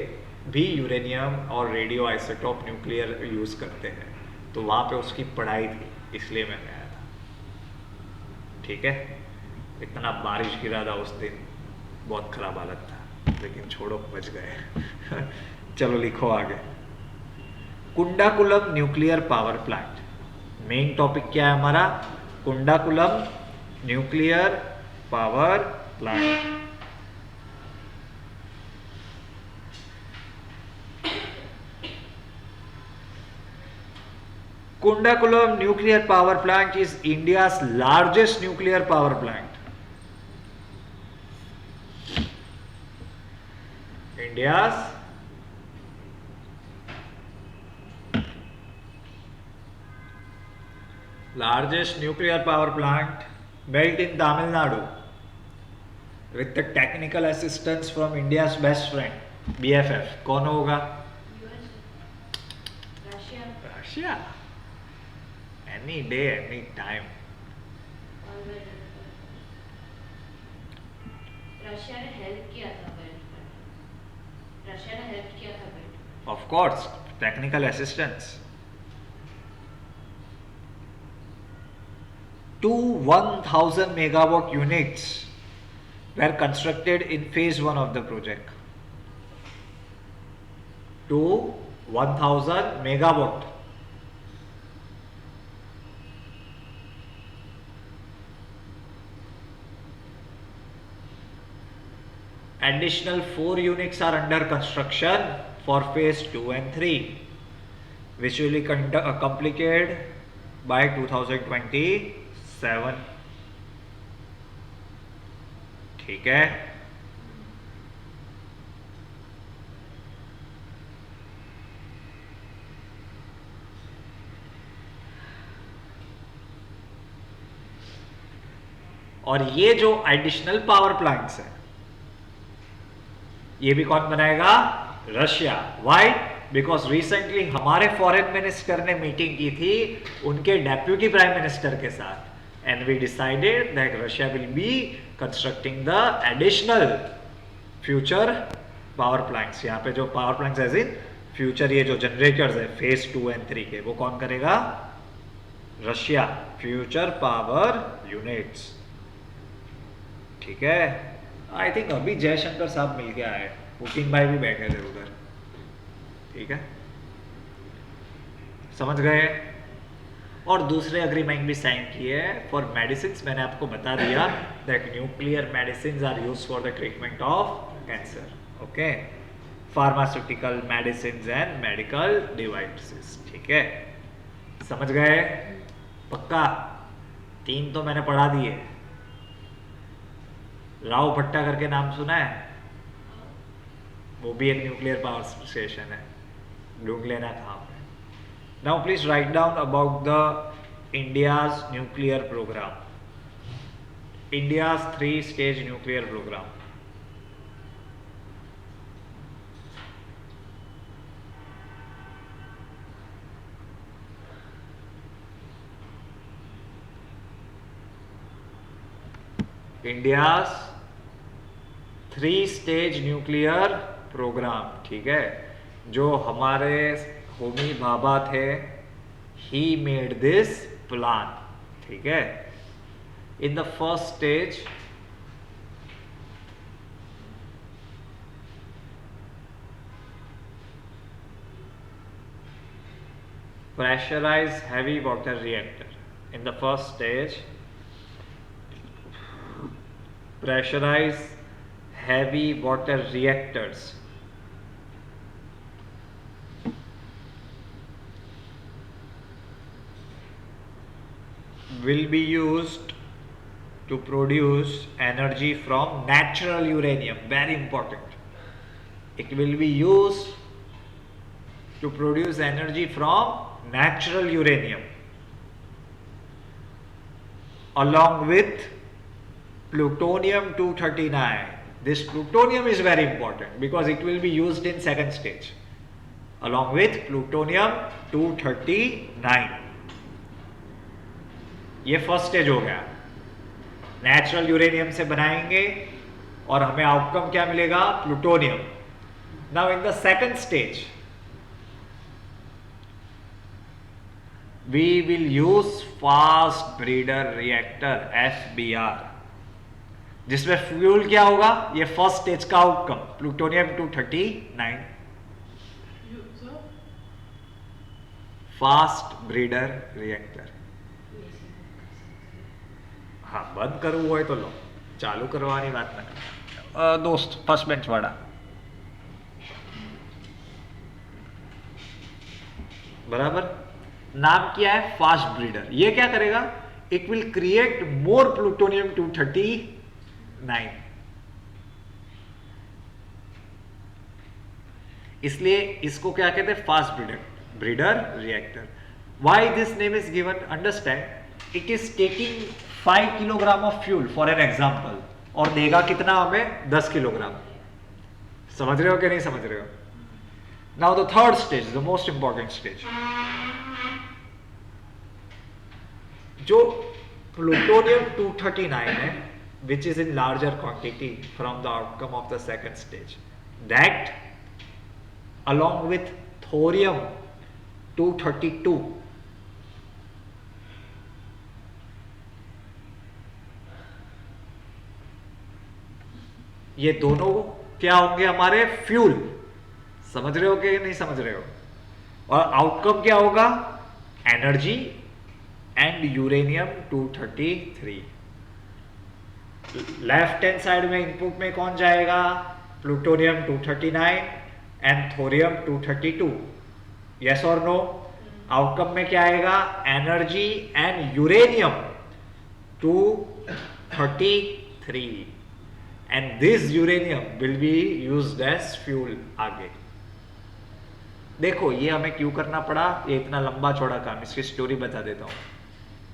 भी यूरेनियम और रेडियो आइसोटोप न्यूक्लियर यूज़ करते हैं. तो वहाँ पे उसकी पढ़ाई थी, इसलिए मैं गया था. ठीक है, इतना बारिश गिरा था उस दिन, बहुत खराब हालत था, लेकिन छोड़ो, बच गए. चलो लिखो आगे. Kudankulam nuclear power plant. Main topic क्या है हमारा? Kudankulam nuclear power plant. Kundakulam nuclear power plant is India's largest nuclear power plant. India's largest nuclear power plant built in Tamil Nadu with the technical assistance from India's best friend BFF. कौन होगा? Russia Russia. Any day, any time. Russia ने help किया था build. Russia ने help किया था build. Of course, technical assistance. Two 1000 megawatt units were constructed in phase 1 of the project. Two 1000 megawatt. Additional 4 units are under construction for phase 2 and 3, which will be completed by 2027. ठीक है. और ये जो additional power plants है ये भी कौन बनाएगा? रशिया. व्हाई? बिकॉज रिसेंटली हमारे फॉरेन मिनिस्टर ने मीटिंग की थी उनके डेप्यूटी प्राइम मिनिस्टर के साथ and we decided that Russia will be constructing the additional future power plants. यहाँ पे जो power plants as in future ये जो जनरेटर्स है फेज 2 and 3 के वो कौन करेगा? रशिया. Future power units. ठीक है. आई थिंक अभी जयशंकर साहब मिल के आए, पुतिन भाई भी बैठे थे उधर. ठीक है, समझ गए. और दूसरे अग्रीमेंट भी साइन किए फॉर मेडिसिन. मैंने आपको बता दिया that nuclear medicine are use for the treatment of cancer. Okay, pharmaceutical medicine and medical devices. ठीक है, समझ गए? पक्का. 3 तो मैंने पढ़ा दिए. राव भट्टा करके नाम सुना है? वो भी एक न्यूक्लियर पावर स्टेशन है, ढूंढ लेना कहाँ पे. Now please write down about the India's nuclear programme. India's 3 stage nuclear programme. India's 3 stage nuclear programme. ठीक है, जो हमारे होमी भाभा थे ही मेड दिस प्लान. ठीक है, in the first stage pressurized heavy water reactor. In the first stage, pressurized heavy water reactors will be used to produce energy from natural uranium. Very important. It will be used to produce energy from natural uranium along with plutonium-239. This plutonium is very important because it will be used in second stage along with plutonium-239. ये first stage हो गया. Natural uranium से बनाएंगे और हमें outcome क्या मिलेगा? Plutonium. Now in the second stage we will use fast breeder reactor FBR, जिसमें फ्यूल क्या होगा? ये फर्स्ट स्टेज का outcome plutonium two thirty nine. Fast breeder reactor. બંધ કરવું હોય તો લો, ચાલુ કરવાની વાત નથી. दोस्त फर्स्ट बेंच वाला, बराबर. नाम क्या है? Fast breeder. ये क्या करेगा? It will create more plutonium 239. इसलिए इसको क्या कहते हैं? Fast breeder. Breeder reactor. Why this name is given? Understand, it is taking 5 kilogram of fuel for an example, और देगा कितना हमें? 10 किलोग्राम. समझ रहे हो कि नहीं समझ रहे हो? Now the third stage, the most important stage, जो प्लूटोनियम 239 है, which is in larger quantity from the outcome of the second stage, that along with thorium 232, ये दोनों क्या होंगे? हमारे फ्यूल. समझ रहे हो कि नहीं समझ रहे हो? और आउटकम क्या होगा? Energy and uranium 233. Left hand side में इनपुट में कौन जाएगा? Plutonium 239 and thorium 232. यस और नो? आउटकम में क्या आएगा? Energy and uranium 233. And this uranium will be used as fuel आगे. देखो ये हमें क्यों करना पड़ा? ये इतना लंबा चौड़ा काम, इसकी स्टोरी बता देता हूँ.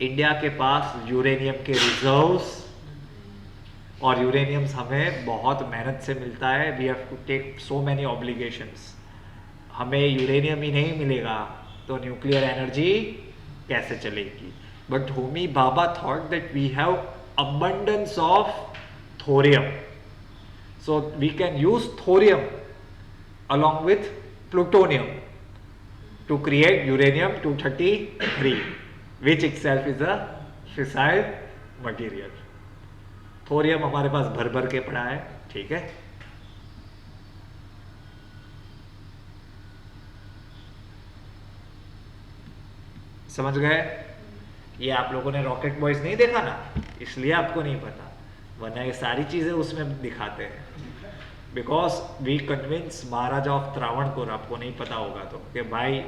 इंडिया के पास यूरेनियम के रिजर्व्स, और यूरेनियम हमें बहुत मेहनत से मिलता है. We have to take so many obligations. हमें यूरेनियम ही नहीं मिलेगा तो न्यूक्लियर एनर्जी कैसे चलेगी? But Homi Bhabha thought that we have abundance of thorium, so we can use thorium along with plutonium to create uranium 233, which itself is a fissile material. Thorium हमारे पास भर भर के पड़ा है. ठीक है, समझ गए? ये आप लोगों ने रॉकेट बॉयज नहीं देखा ना, इसलिए आपको नहीं पता, वरना ये सारी चीजें उसमें दिखाते हैं. Because we convince Maharaja of Travancore, आपको नहीं पता होगा तो, कि भाई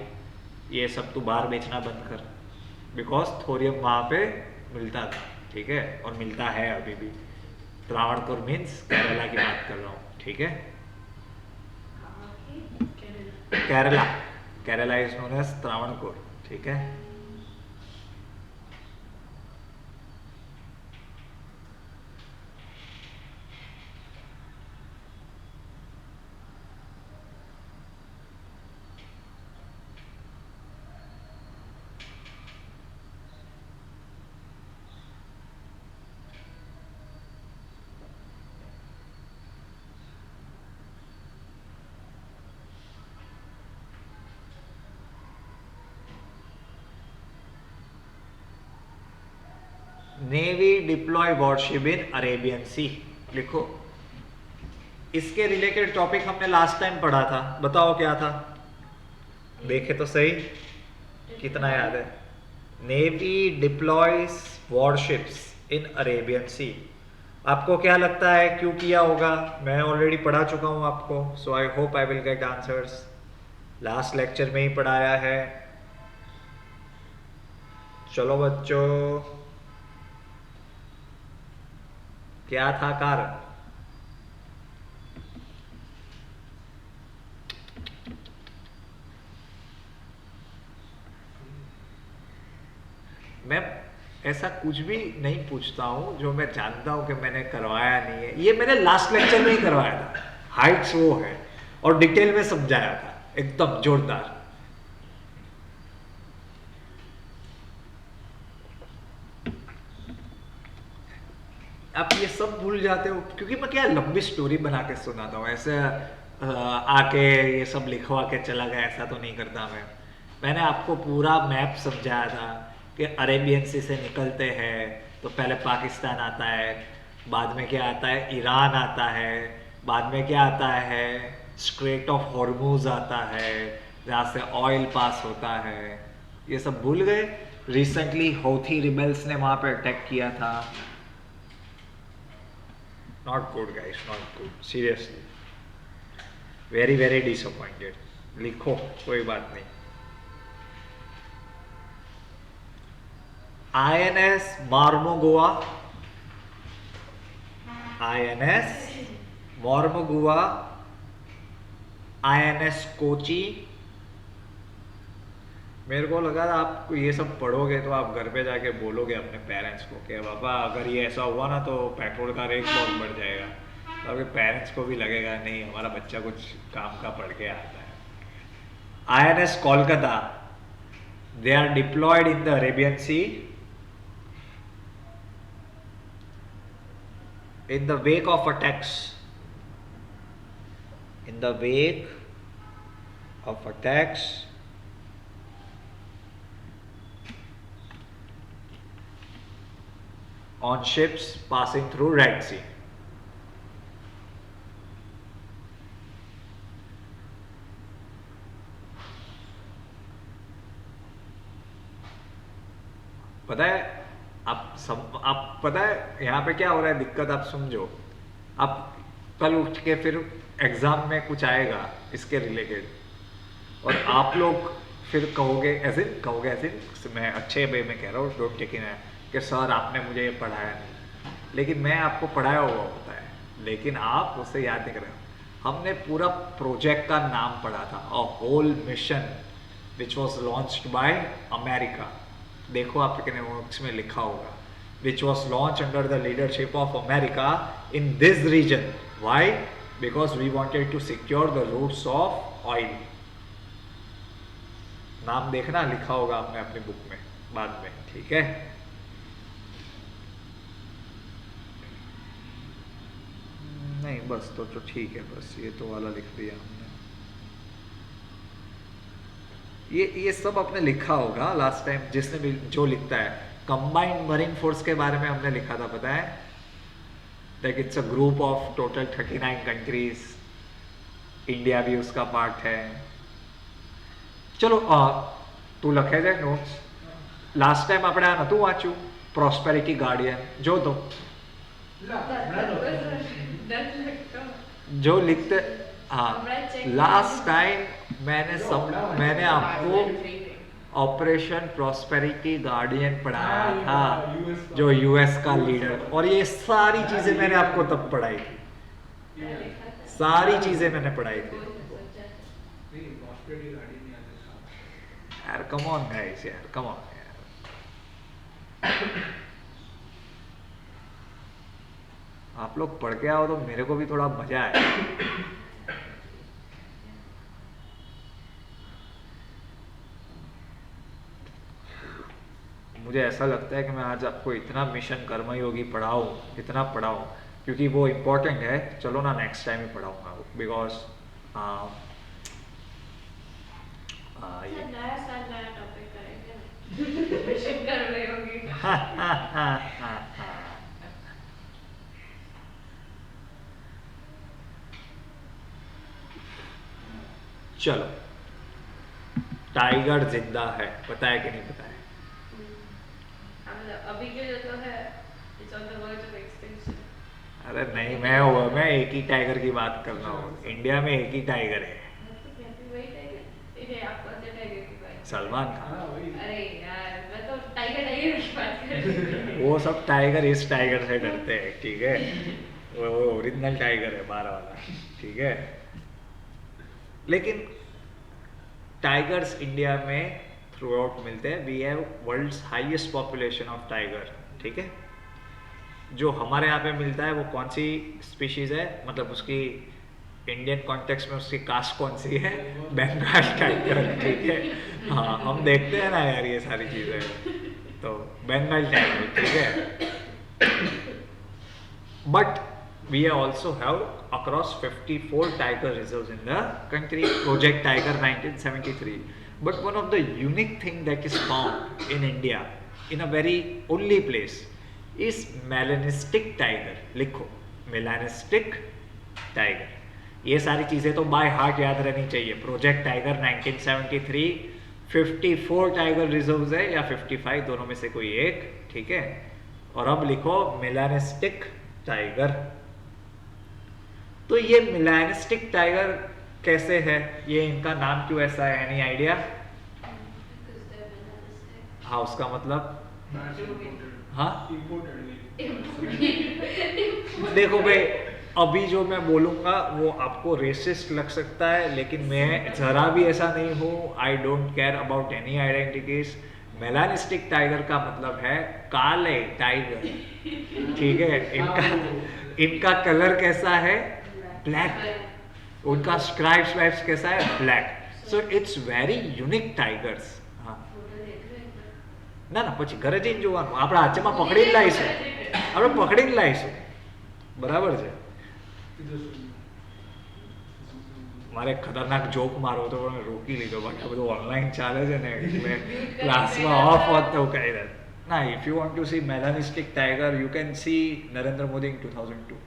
ये सब तू बाहर बेचना बंद कर, बिकॉज थोरियम वहाँ पे मिलता था. ठीक है, और मिलता है अभी भी. त्रावणकोर मीन्स केरला की बात कर रहा हूँ. ठीक है, Kerala, Kerala is known as Travancore. ठीक है, navy deploy warship in Arabian sea. लिखो, इसके रिलेटेड टॉपिक हमने लास्ट टाइम पढ़ा था. बताओ क्या था? देखे तो सही, कितना याद है? Navy deploys warships in Arabian sea. आपको क्या लगता है क्यों किया होगा? मैं ऑलरेडी पढ़ा चुका हूं आपको, so I hope I will get answers. Last lecture में ही पढ़ाया है. चलो बच्चों, क्या था कारण? मैं ऐसा कुछ भी नहीं पूछता हूं जो मैं जानता हूं कि मैंने करवाया नहीं है. ये मैंने लास्ट लेक्चर में ही करवाया था. हाइट्स वो है और डिटेल में समझाया था एकदम जोरदार. आप ये सब भूल जाते हो क्योंकि मैं क्या लंबी स्टोरी बना के सुनाता हूँ. ऐसे आके ये सब लिखवा के चला गया, ऐसा तो नहीं करता मैं. मैंने आपको पूरा मैप समझाया था कि अरेबियन सी से निकलते हैं तो पहले पाकिस्तान आता है, बाद में क्या आता है? ईरान आता है, बाद में क्या आता है? स्ट्रेट ऑफ हॉर्मूज आता है, जहाँ से ऑयल पास होता है. ये सब भूल गए? रिसेंटली हौथी रिबेल्स ने वहाँ पे अटैक किया था. Not good guys, not good, seriously very very disappointed. लिखो, कोई बात नहीं। INS मार्मोगोआ, INS मार्मोगोआ, INS Kochi. मेरे को लगा आप ये सब पढ़ोगे तो आप घर पे जाके बोलोगे अपने पेरेंट्स को कि पापा अगर ये ऐसा हुआ ना तो पेट्रोल का रेट बहुत बढ़ जाएगा। तो आपके पेरेंट्स को भी लगेगा नहीं हमारा बच्चा कुछ काम का पढ़ के आता है। INS Kolkata, they are deployed in the Arabian Sea in the wake of attacks, in the wake of attacks on ships passing through Red Sea. पता है आप पता है यहाँ पे क्या हो रहा है दिक्कत, आप समझो। आप कल उठ के फिर एग्जाम में कुछ आएगा इसके रिलेटेड और आप लोग फिर कहोगे ऐसे मैं अच्छे वे में कह रहा हूँ, डोंट टेक इन, कि सर आपने मुझे ये पढ़ाया नहीं, लेकिन मैं आपको पढ़ाया हुआ होता है, लेकिन आप उससे याद नहीं कर रहे हो। हमने पूरा प्रोजेक्ट का नाम पढ़ा था, a whole mission which was launched by America. देखो आपके नोट्स में लिखा होगा, which was launch under the leadership of America in this region. Why? Because we wanted to secure the routes of oil. नाम देखना, लिखा होगा आपने अपनी बुक में बाद में, ठीक है। नहीं बस तो ठीक है, बस ये तो वाला लिख दिया हमने। ये सब आपने लिखा होगा लास्ट टाइम, जिसने भी जो लिखता है। कंबाइंड मरीन फोर्स के बारे में हमने लिखा था, पता है, like it's a group of total 39 countries, India भी उसका पार्ट है। चलो तू लखे जाए नोट्स। लास्ट टाइम આપણે આ નતું વાંચ્યું પ્રોસ્પેરિટી ગાર્ડિયન, જો તો जो लिखते, हाँ लास्ट टाइम मैंने आपको ऑपरेशन प्रॉस्पेरिटी गार्डियन पढ़ाया था, जो यूएस का लीडर, और ये सारी चीजें मैंने आपको तब पढ़ाई थी, सारी चीजें मैंने पढ़ाई थी यार। कम ऑन गाइस यार, कम ऑन यार, आप लोग पढ़ के आओ तो मेरे को भी थोड़ा मजा आए। मुझे ऐसा लगता है कि मैं आज आपको इतना मिशन कर्मयोगी पढ़ाऊँ, इतना पढ़ाऊँ, क्योंकि वो इम्पोर्टेंट है। चलो ना नेक्स्ट टाइम ही पढ़ाऊँगा, बिकॉज ये नया साल नया टॉपिक करेंगे मिशन कर्मयोगी। चलो, टाइगर जिंदा है, पता है कि नहीं पता है? अभी के लिए तो है, it's on the verge of extinction. अरे नहीं, मैं एक ही टाइगर की बात कर रहा हूँ। इंडिया में एक ही टाइगर है, वही टाइगर। इन्हें आप कौन से टाइगर की बात? सलमान खान। अरे यार, मैं तो टाइगर की बात कर रही हूँ। वो सब टाइगर इस टाइगर से डरते हैं, ठीक है। वो ओरिजिनल टाइगर है, 12 वाला, ठीक है। लेकिन टाइगर्स इंडिया में थ्रू आउट मिलते हैं। We have world's highest population of tiger, ठीक है। जो हमारे यहाँ पे मिलता है वो कौन सी स्पीशीज है, मतलब उसकी इंडियन कॉन्टेक्स्ट में उसकी कास्ट कौन सी है? बंगाल टाइगर, ठीक है। हाँ, हम देखते हैं ना यार ये सारी चीज़ें, तो बंगाल टाइगर, ठीक है। But we also have across 54 tiger reserves in the country, Project Tiger 1973. But one of the unique thing that is found in India in a very only place is melanistic tiger. लिखो, melanistic tiger. ये सारी चीज़ें तो by heart याद रहनी चाहिए। Project tiger 1973, 54 tiger reserves है या 55, दोनों में से कोई एक, ठीक है। और अब लिखो मेलानिस्टिक टाइगर, तो ये मिलानिस्टिक टाइगर कैसे है, ये इनका नाम क्यों ऐसा है, any idea? Because they're melanistic. हाँ, उसका मतलब हाँ देखो भाई, अभी जो मैं बोलूँगा वो आपको रेसिस्ट लग सकता है, लेकिन मैं ज़रा भी ऐसा नहीं हूँ। I don't care about any identities. Melanistic tiger का मतलब है काले टाइगर, ठीक है। इनका कलर कैसा है? ब्लैक। उनका स्ट्राइप्स वाइप्स कैसा है? Black. So it's very unique tigers. हाँ ના ના પછી ઘરે જઈને જોવાનું, આપણે હાથમાં પકડીને લાવીશું, આપણે પકડીને લાવીશું, બરાબર છે। મારે ખતરનાક જોક મારો હતો પણ મેં રોકી લીધો, બાકી આ બધું ઓનલાઈન ચાલે છે ને એટલે ક્લાસમાં ઓફ હોત તો કહી દે ના। If you want to see melanistic tiger you can see Narendra Modi in 2002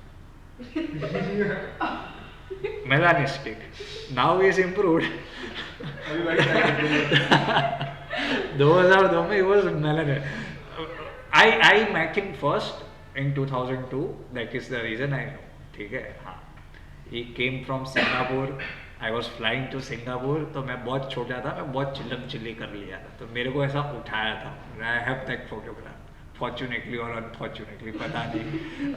melastic, now he is improved 2002 में he was melanin। I met him first in 2002, that is the reason I know, ठीक है। हाँ, he came from Singapore, I was flying to Singapore, तो मैं बहुत छोटा था, मैं बहुत चिल्लम चिल्ली कर लिया था, तो मेरे को ऐसा उठाया था। I have that photograph, fortunately or unfortunately पता नहीं,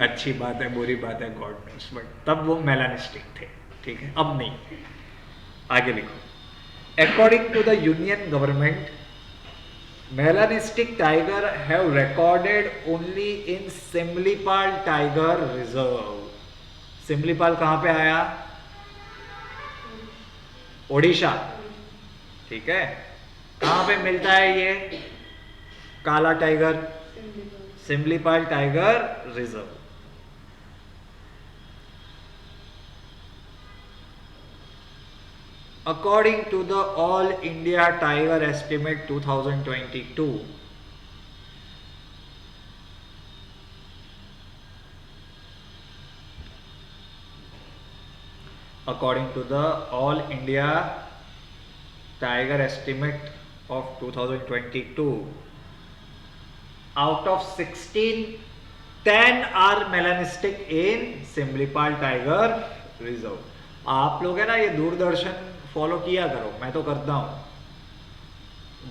अच्छी बात है बुरी बात है गॉड नोस, बट तब वो मेलानिस्टिक थे, ठीक है, अब नहीं। आगे लिखो, according to the union government, Melanistic tiger have recorded only in Simlipal Tiger Reserve। Similipal कहाँ पे आया? ओडिशा, ठीक है। कहाँ पे मिलता है ये काला tiger? Similipal tiger reserve. According to the All India Tiger Estimate 2022, according to the All India Tiger Estimate of 2022, out of 16, 10 are melanistic in Simlipal Tiger Reserve। आप लोग है ना ये दूरदर्शन फॉलो किया करो, मैं तो करता हूँ,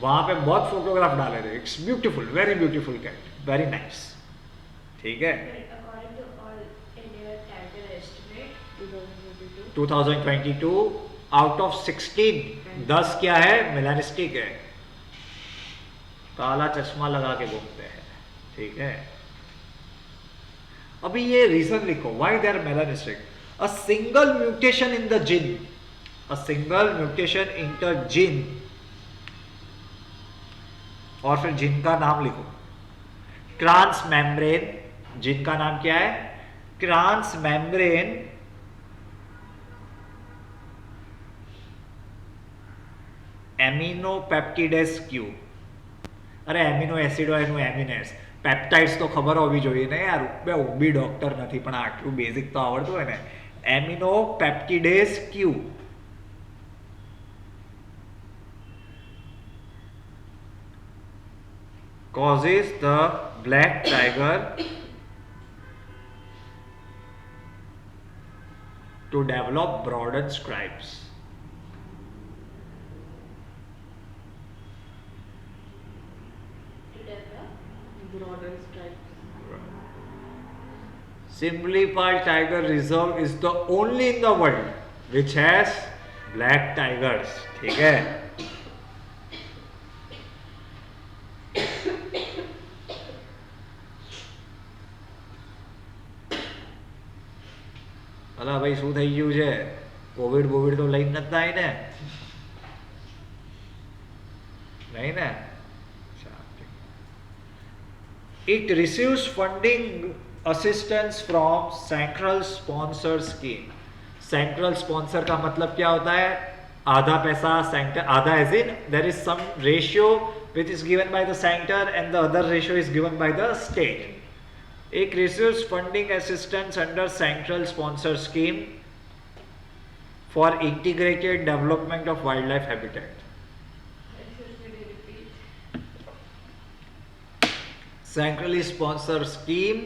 वहां पे बहुत फोटोग्राफ डाले थे। It's beautiful, very beautiful cat, very nice, ठीक है। According to All India Tiger Estimate, 2022 आउट ऑफ 16, 10 क्या है? मेलानिस्टिक है, काला चश्मा लगा के घूमते हैं, ठीक है। अभी ये रीजन लिखो why they are melanistic. A single mutation in the gene, a single mutation in the gene, और फिर जीन का नाम लिखो, ट्रांस मेम्ब्रेन। जीन का नाम क्या है? Transmembrane aminopeptidase Q. अरे एमिनो एसिड હોય એનું એમિનેસ, પેપ્ટાઇડ્સ તો ખબર હોવી જોઈએ ને યાર, બે હું બી ડોક્ટર નથી પણ આટલું બેઝિક તો આવડતું હોય ને। એમિનોપેપ્ટિડેસ ક્યુ causes the black tiger to develop broadened stripes। to develop broad and stripes. Simlipal Tiger Reserve is the only in the world which has black tigers, ठीक है। અલા ભાઈ શું થઈ ગયું છે? કોવિડ બોવિડ તો લઈને નતા આવી ને? નહીં ને? It receives funding assistance from Central Sponsor Scheme। Central Sponsor का मतलब क्या होता है? आधा पैसा सेंटर, आधा as in there is some ratio which is given by the center and the other ratio is given by the state। एक receives funding assistance under Central Sponsor Scheme for integrated development of wildlife habitat। Centrally sponsored scheme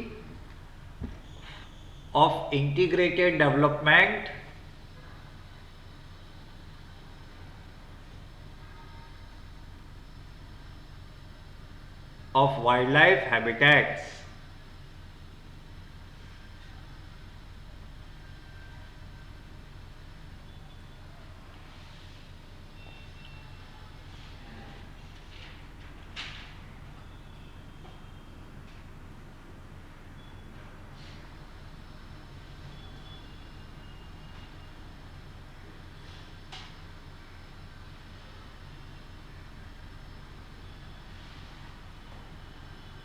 of integrated development of wildlife habitats.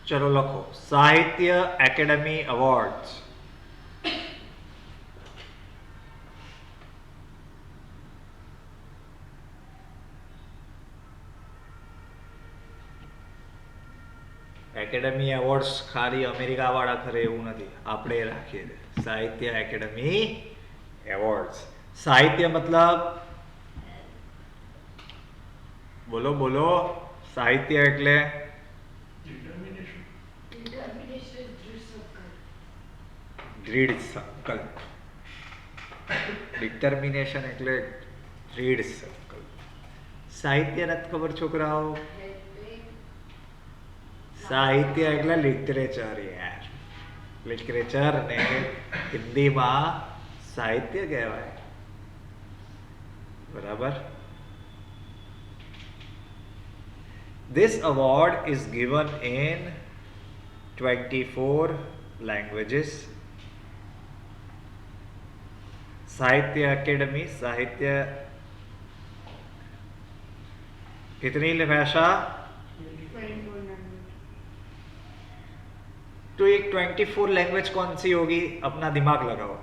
चलो लखो साहित्य academy awards. Academy awards ખાલી America વાળા કરે એવું નથી, આપણે રાખીએ છીએ સાહિત્ય એકેડમી એવોર્ડ્સ. સાહિત્ય મતલબ બોલો બોલો, સાહિત્ય એટલે Determination. Determination through circle. Grid circle. Determination એટલે ગ્રીડ સર્કલ. સાહિત્ય નથી ખબર છોકરાઓ? Helping. સાહિત્ય એટલે લિટરેચર યાર. લિટરેચર ને હિન્દીમાં સાહિત્ય કહેવાય. બરાબર. This award is given in 24 languages. साहित्य अकेडमी साहित्य कितनी भाषा? 24 language. तो एक 24 लैंग्वेज कौन सी होगी? अपना दिमाग लगाओ.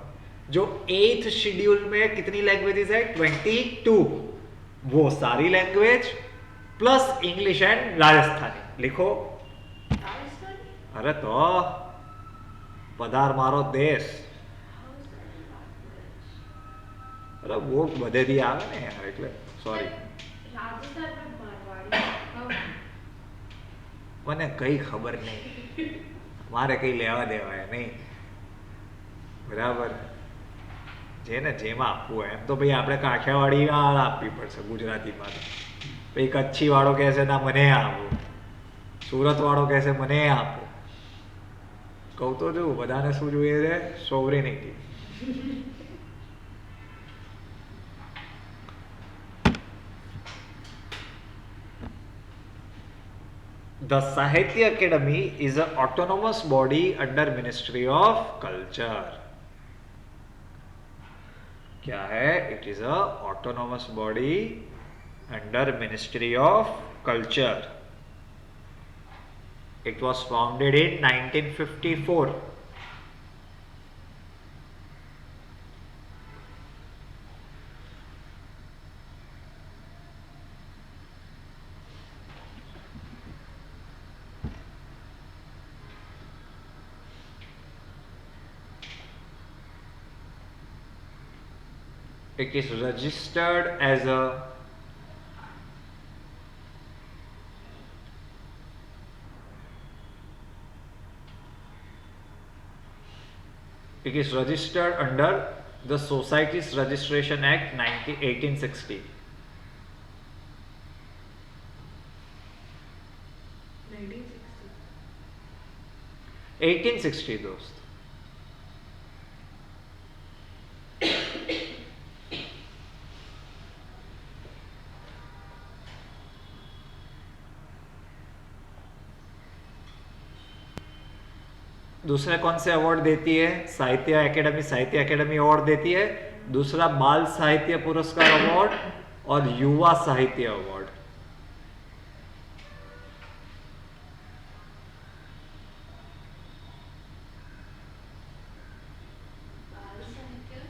जो 8th शेड्यूल में कितनी लैंग्वेजेस है? 22. वो सारी language plus English and Rajasthani लिखो. Rajasthan? अरे तो पधार मारो देश. How is that a language? अरे वो બધેથી આવે ને યાર, એટલે સોરી. Rajasthan में मारवाड़ी. How? મને કઈ ખબર નહીં, મારે કઈ લેવા દેવાય નહીં. બરાબર. જેને જેમાં આપવું હોય એમ તો ભાઈ આપણે કાઠિયાવાડીમાં આપવી પડશે ગુજરાતીમાં. પછી કચ્છી વાળો કહેશે ના મને આપો, સુરત વાળો કહેશે મને આપો. કહું તો જો બધાને શું જોઈએ છે? સોવરેનિટી. The Sahitya Academy is an autonomous body under Ministry of Culture. क्या है? It is a autonomous body under Ministry of Culture. It was founded in 1954. It is registered as a It is registered under the Societies Registration Act 1860. 1960. 1860 दोस्त. दूसरा कौन से award देती है? साहित्य academy award देती है. दूसरा बाल साहित्य पुरस्कार अवार्ड और युवा साहित्य अवार्ड. बाल साहित्य.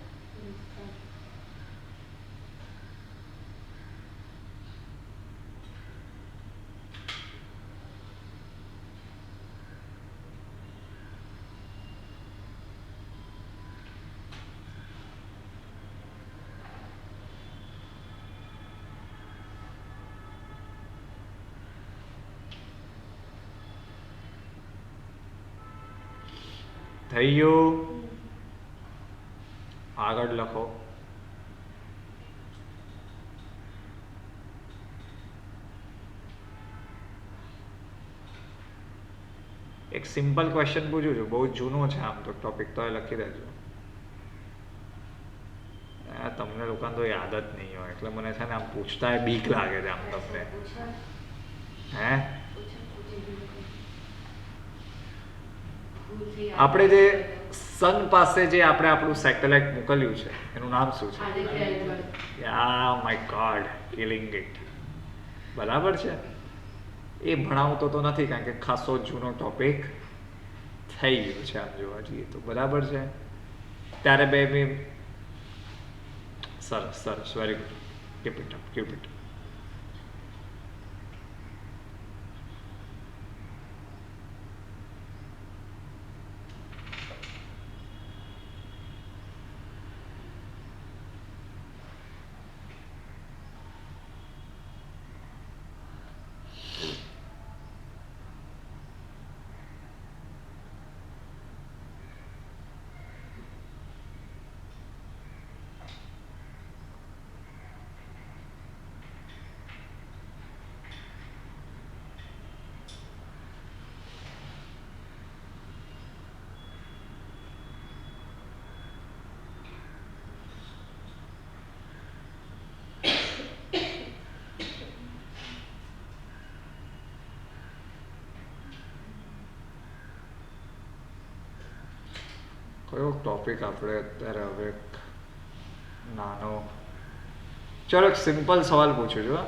થયું? આગળ લખો. એક સિમ્પલ ક્વેશ્ચન પૂછું છું, બહુ જૂનું છે આમ તો ટોપિક, તો એ લખી દેજો. તમને લોકોને તો યાદ જ નહીં હોય એટલે મને છે ને આમ પૂછતા બીક લાગે છે આમ તમને. હે આપણે જે સન પાસે જે આપણે આપણું સેટેલાઇટ મોકલ્યું છે એનું નામ શું છે? My God, killing it. બરાબર છે, એ ભણાવતો તો નથી કારણ કે ખાસો જૂનો ટોપિક થઈ ગયો છે આમ જોવા જઈએ તો. બરાબર છે, ત્યારે બે બી સરસ સરસ, very good, keep it up, keep it. કયો ટોપિક આપણે અત્યારે હવે નાનો, ચલો એક સિમ્પલ સવાલ પૂછું છું.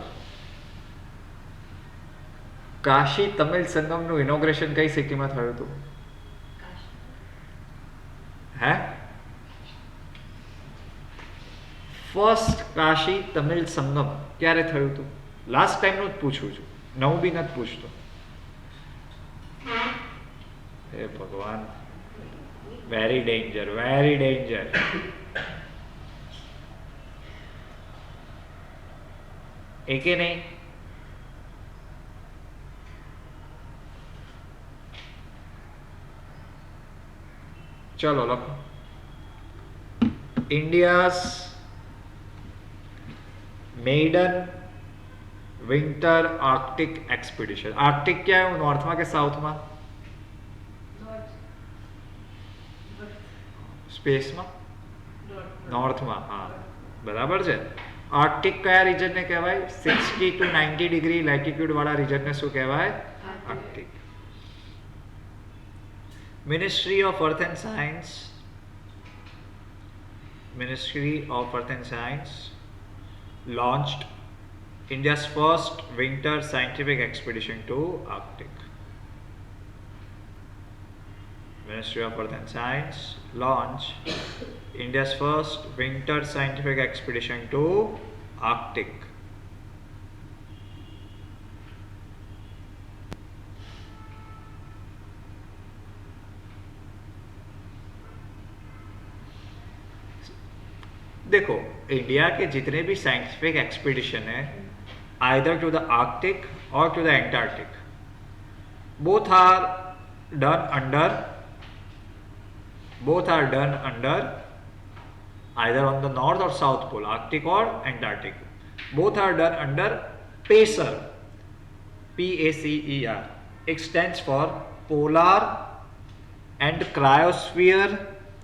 કાશી તમિલ સંગમનું ઇનોગ્રેશન કઈ સિટીમાં થયું હતું? હે, ફર્સ્ટ કાશી તમિલ સંગમ ક્યારે થયું હતું? લાસ્ટ ટાઈમનું જ પૂછું છું, નવું બી નથી પૂછતો. હે ભગવાન, વેરી ડેન્જર, વેરી ડેન્જર. એકે નહીં? ચલો લખો. India's maiden winter Arctic expedition. Arctic ક્યાં આવ્યું, નોર્થમાં કે સાઉથમાં? સ્પેસમાં, નોર્થમાં. હા બરાબર છે. આર્કટિક કયા રીજનને કહેવાય? 60 to 90 ડિગ્રી લેટિટ્યુડ વાળા રીજનને શું કહેવાય? Arctic. Ministry of Earth and Science, Ministry of Earth and Science launched India's first winter scientific expedition to Arctic. Ministry of Earth and Science launched India's first winter scientific expedition to Arctic. देखो, India के जितने भी scientific expedition है, either to the Arctic और to the Antarctic, both are done under either on the north or south pole, Arctic or Antarctic. Both are done under PACER, PACER. It stands for Polar and Cryosphere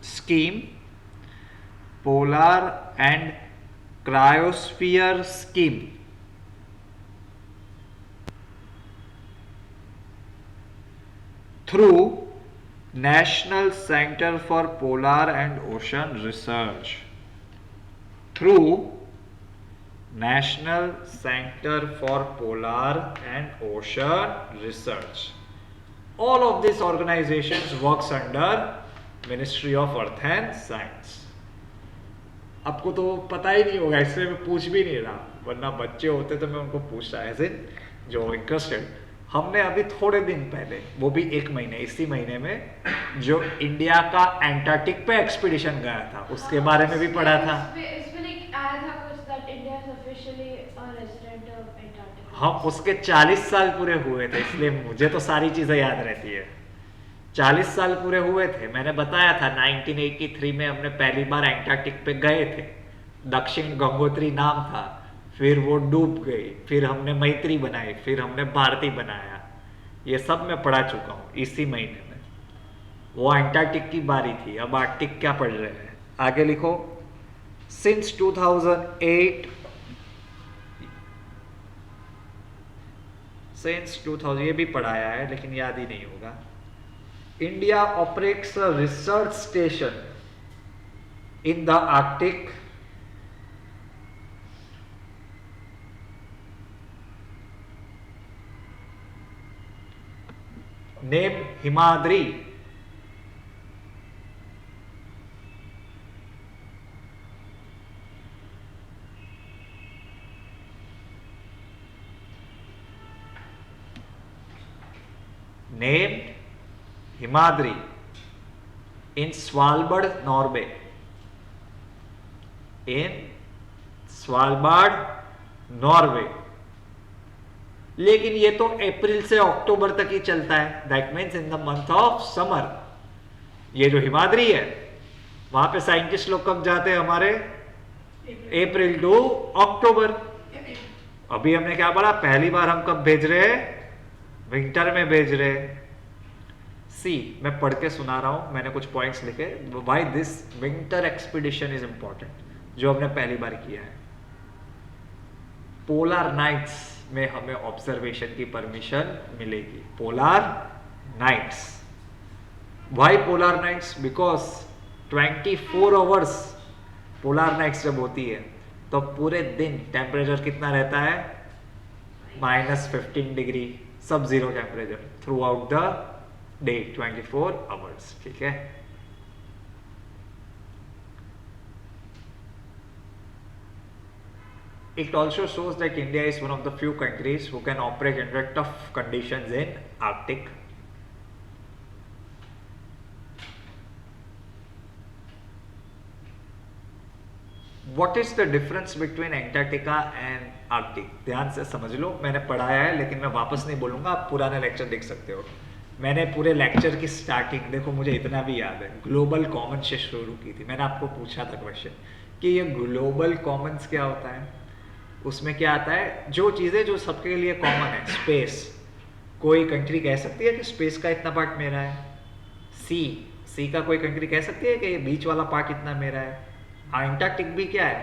Scheme. Polar and Cryosphere Scheme. Through National Center for Polar and Ocean Research. Through National Center for Polar and Ocean Research. All of these organizations works under Ministry of Earth and Science. आपको तो पता ही नहीं होगा, इसलिए मैं पूछ भी नहीं रहा, वरना बच्चे होते तो मैं उनको पूछता ऐसे जो इंटरेस्टेड. हमने अभी थोड़े दिन पहले, वो भी 1 महीने, इसी महीने में जो इंडिया का एंटार्क्टिक पे एक्सपीडिशन गया था उसके बारे में भी पढ़ा था. हाँ, उसके 40 साल पूरे हुए थे, इसलिए मुझे तो सारी चीजें याद रहती है. 40 साल पूरे हुए थे। मैंने बताया था 1983 में हमने पहली बार एंटार्क्टिक पे गए थे, दक्षिण गंगोत्री नाम था, फिर वो डूब गई, फिर हमने मैत्री बनाई, फिर हमने भारती बनाया। ये सब मैं पढ़ा चुका हूँ इसी महीने में। वो एंटार्क्टिक की बारी थी, अब आर्कटिक क्या पढ़ रहे हैं। आगे लिखो, सिंस 2008 ये भी पढ़ाया है लेकिन याद ही नहीं होगा। India operates a research station in the Arctic name Himadri. named Himadri in Svalbard, Norway. In Svalbard, Norway. लेकिन ये तो अप्रैल से अक्टूबर तक ही चलता है, that means in the month of summer. ये जो हिमाद्री है वहां पे साइंटिस्ट लोग कब जाते हैं हमारे, अप्रैल टू अक्टूबर। अभी हमने क्या पढ़ा, पहली बार हम कब भेज रहे हैं, विंटर में भेज रहे हैं। सी, मैं पढ़ के सुना रहा हूं, मैंने कुछ पॉइंट्स लिखे। Why this winter expedition is important, जो हमने पहली बार किया है। पोलर नाइट्स में हमें ऑब्जर्वेशन की परमिशन मिलेगी। Polar nights, why polar nights, because 24 hours polar nights जब होती है तो पूरे दिन टेम्परेचर कितना रहता है, -15 डिग्री, सब zero temperature through out the day, 24 hours. ठीक है, it also shows that India is one of the few countries who can operate under tough conditions in Arctic. What is the difference between Antarctica and Arctic? ध्यान से समझ लो, मैंने पढ़ाया है लेकिन मैं वापस नहीं बोलूंगा, आप पुराने लेक्चर देख सकते हो। मैंने पूरे लेक्चर की स्टार्टिंग, देखो मुझे इतना भी याद है, ग्लोबल कॉमन से शुरू की थी। मैंने आपको पूछा था क्वेश्चन कि ये ग्लोबल कॉमन्स क्या होता है। उसमें क्या आता है, जो चीज़ें जो सबके लिए कॉमन है। स्पेस, कोई कंट्री कह सकती है कि स्पेस का इतना पार्ट मेरा है। सी का कोई कंट्री कह सकती है कि ये बीच वाला पार्ट इतना मेरा है। एंटार्क्टिक भी क्या है,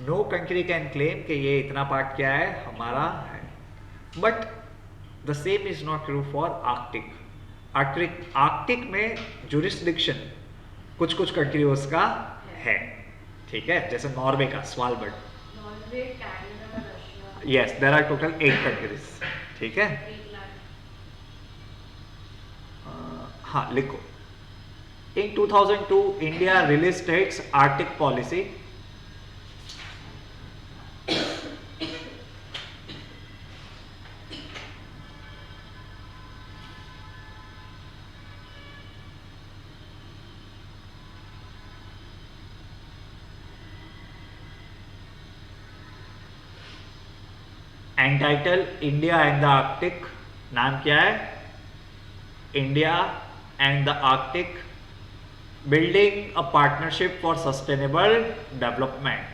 नो कंट्री कैन क्लेम कि ये इतना पार्ट क्या है, हमारा है। But the same is not true for Arctic. Arctic में जुरिस्डिक्शन कुछ कुछ कंट्रीज का है, ठीक है, जैसे नॉर्वे का Svalbard. Norway, Canada, Russia, yes, there are total 8 countries. ठीक है, ग्रीनलैंड। हाँ लिखो, in 2002 India released its Arctic policy. entitled India and the Arctic। नाम क्या है, India and the Arctic building a partnership for sustainable development।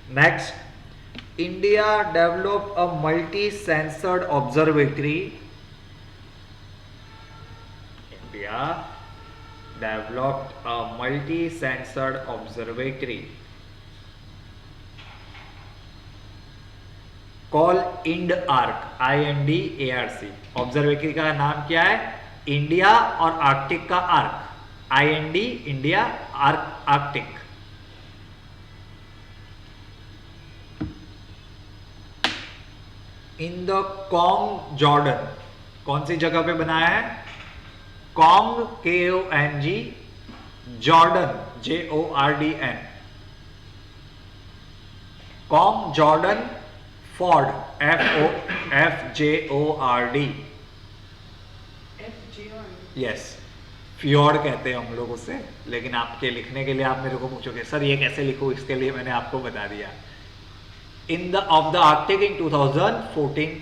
Next, India developed a multi-sensored observatory। India developed a multi-sensored observatory called IND-ARC, IND-ARC। Observatory का नाम क्या है, India और Arctic का arc, IND India, arc Arctic. In the Kong Jordan, कौन सी जगह पे बनाया है, Kong KONG, Jordan JORDN, Kong Jordan Ford. FJORD. Yes, fjord कहते हैं हम लोग उसे, लेकिन आपके लिखने के लिए आप मेरे को पूछोगे सर ये कैसे लिखूं, इसके लिए मैंने आपको बता दिया। In the of the Arctic in 2014।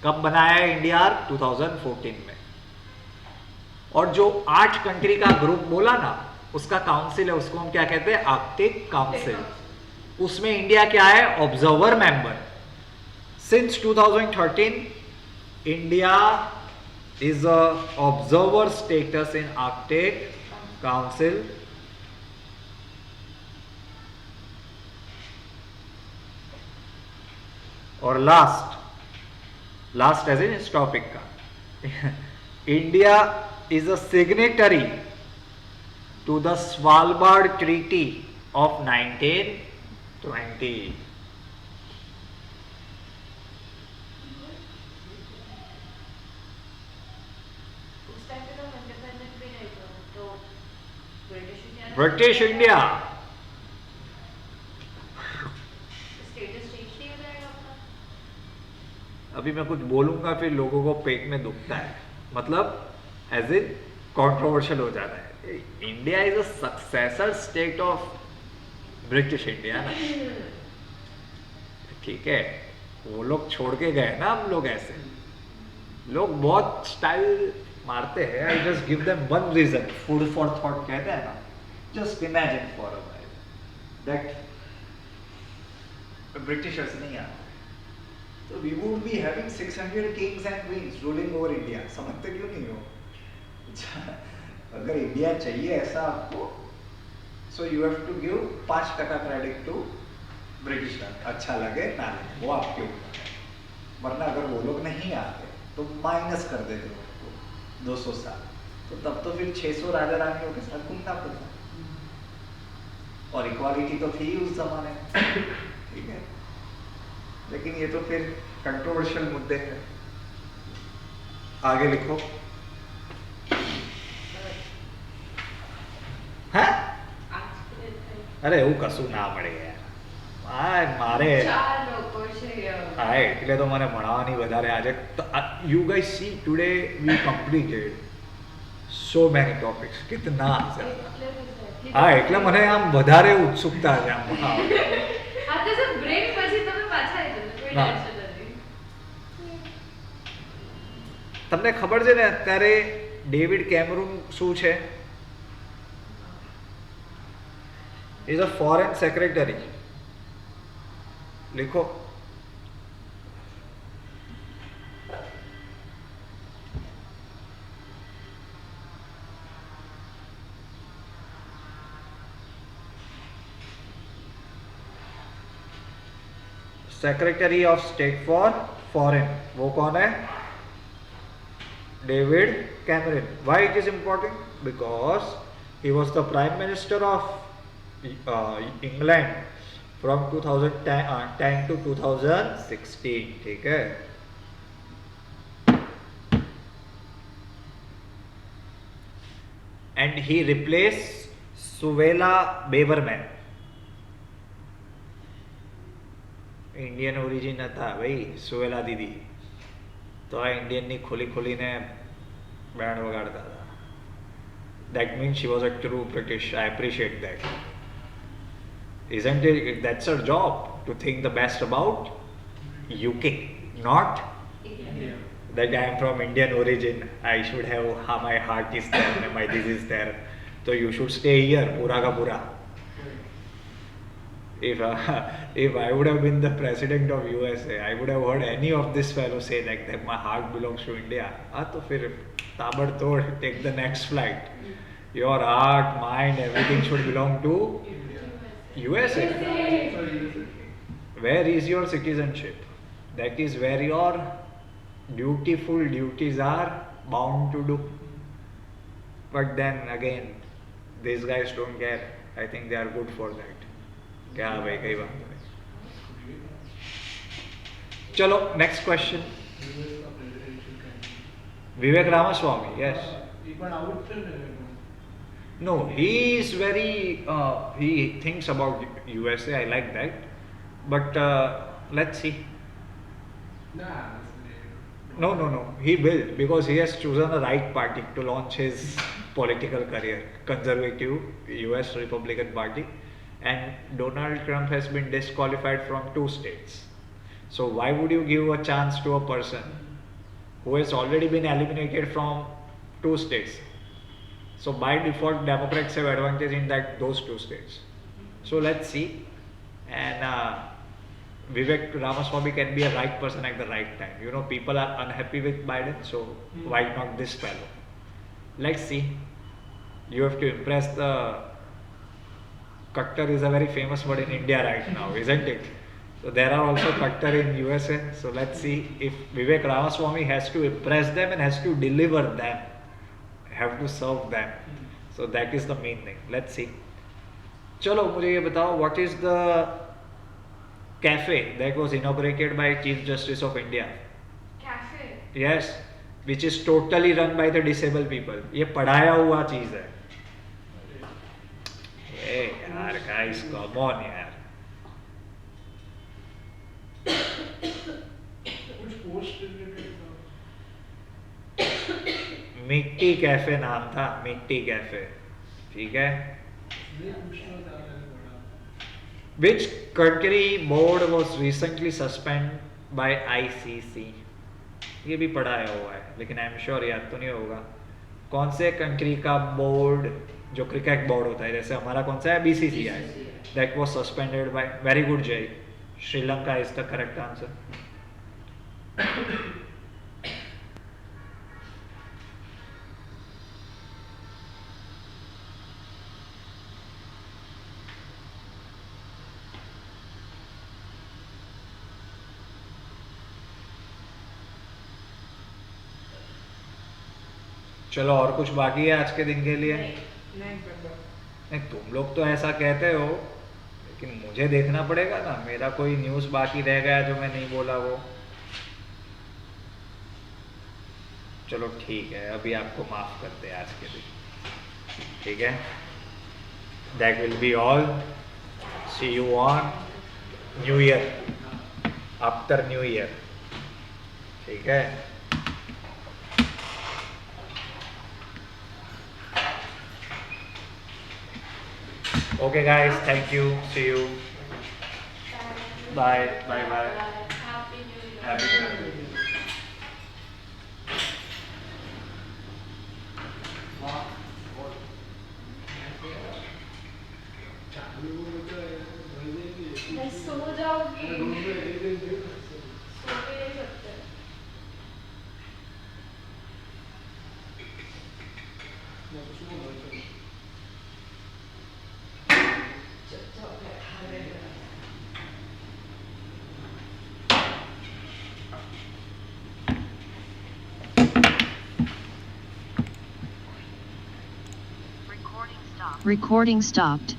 कब बनाया है इंडिया आर्क? 2014 में। और जो 8 कंट्री का ग्रुप बोला ना, उसका काउंसिल है, उसको हम क्या कहते हैं? Arctic council. उसमें इंडिया क्या है? Observer member. Since 2013 India is a observer status in Arctic Council. और लास्ट एज इन इस टॉपिक का, India is a signatory to the Svalbard treaty of 1920। British India अभी मैं कुछ बोलूंगा फिर लोगों को पेट में दुखता है, मतलब एज इन कंट्रोवर्शियल हो जाता है। India is a successor state of British India ना, ठीक है। वो लोग छोड़ के गए ना, हम लोग ऐसे लोग बहुत स्टाइल मारते हैं। I just give them one reason, food for thought कहते हैं ना। Just imagine for a while that Britishers नहीं आते, तो we would be having 600 kings and queens ruling over India। समझते क्यों नहीं हो? अगर इंडिया चाहिए ऐसा आपको, so you have to give 5% credit to British. अच्छा लगे ना लगे वो आपके ऊपर है, वरना अगर वो लोग नहीं आते तो माइनस कर देते उनको 200 साल, तो तब तो फिर 600 राजा रानियों के साथ घूमना पड़ता। और इक्वालिटी तो थी उस जमाने में, ठीक है। लेकिन ये तो फिर कंट्रोवर्शियल मुद्दे हैं। आगे लिखो। हैं? अरे वो कसू ना पड़े यार, મારે હા એટલે તો મને ભણાવવાની વધારે આજે you guys see today we completed so many topics कितना હા એટલે મને આમ વધારે ઉત્સુકતા છે આમ હા આ તો સર બ્રેક પછી તમે પાછા આવી જજો કોઈ ના. ટેન્શન નથી. તમને ખબર છે ને અત્યારે ડેવિડ કેમરૂન શું છે? Is a foreign secretary. लिखो secretary of state for foreign, वो कौन है? David Cameron. Why it is important? Because he was the prime minister of England from 2010 to 2016, ठीक है. And he replace Suella Braverman. Indian origin था भाई सुवेला दीदी, तो आ इंडियन ની ખોલી ખોલીને बैंड વગાડતા હતા. That means she was a true British. I appreciate that. Isn't it? That's her job to think the best about UK, not that I am from Indian origin. I should have my heart is there, my this is there. So you should stay here, pura ka pura. If I would have been the president of USA, I would have heard any of this fellow say that my heart belongs to India. तो फिर ताबड़तोड़ take the next flight. Your heart, mind, everything should belong to USA. Where is your citizenship? That is where your dutiful duties are bound to do. But then again, these guys don't care. I think they are good for that. क्या भाई कई बात नहीं. चलो next question. Vivek Ramaswamy. Yes. No, he is very, he thinks about USA, I like that. But let's see. Nah, No. He will, because he has chosen the right party to launch his political career. Conservative US Republican Party. And Donald Trump has been disqualified from 2 states. So why would you give a chance to a person who has already been eliminated from 2 states? So by default, Democrats have advantage in those 2 states. So let's see. And Vivek Ramaswamy can be a right person at the right time. You know, people are unhappy with Biden, so why not this fellow? Let's see. You have to impress the. Kattar is a very famous word in India right now, isn't it? So there are also Kattar in USA. So let's see if Vivek Ramaswamy has to impress them and has to deliver them, have to serve them. So that is the main thing. Let's see. चलो मुझे ये बताओ, what is the cafe that was inaugurated by Chief Justice of India? Cafe. Yes, which is totally run by the disabled people. ये पढ़ाया हुआ चीज है. ए यार guys, come on यार. कुछ पोस्ट रिलेटेड मिट्टी कैफे नाम था, मिट्टी कैफे. ठीक है. नहीं पूछना था मैंने पढ़ा. Which country board was recently suspended by ICC? ये भी पढ़ाया हुआ है, लेकिन आई एम श्योर याद तो नहीं होगा. कौन से कंट्री का बोर्ड, जो क्रिकेट बोर्ड होता है, जैसे हमारा कौन सा है, BCCI, that was suspended by, very good Jay, Sri Lanka is the correct answer. चलो और कुछ बाकी है आज के दिन के लिए? नहीं पता. नहीं, तुम लोग तो ऐसा कहते हो, लेकिन मुझे देखना पड़ेगा ना. मेरा कोई न्यूज़ बाकी रह गया जो मैं नहीं बोला वो. चलो ठीक है, अभी आपको माफ़ करते हैं आज के दिन. ठीक है, that will be all. See you on new year, after new year. ठीक है. Okay guys, thank you. See you. Bye. Bye. Happy New Year. Happy New Year. चालू होता है भर देंगे. मैं सो जाऊंगी. रूम में एक दिन फिर सो भी नहीं सकते. मैं तो सुबह भर चलूँ. Recording stopped.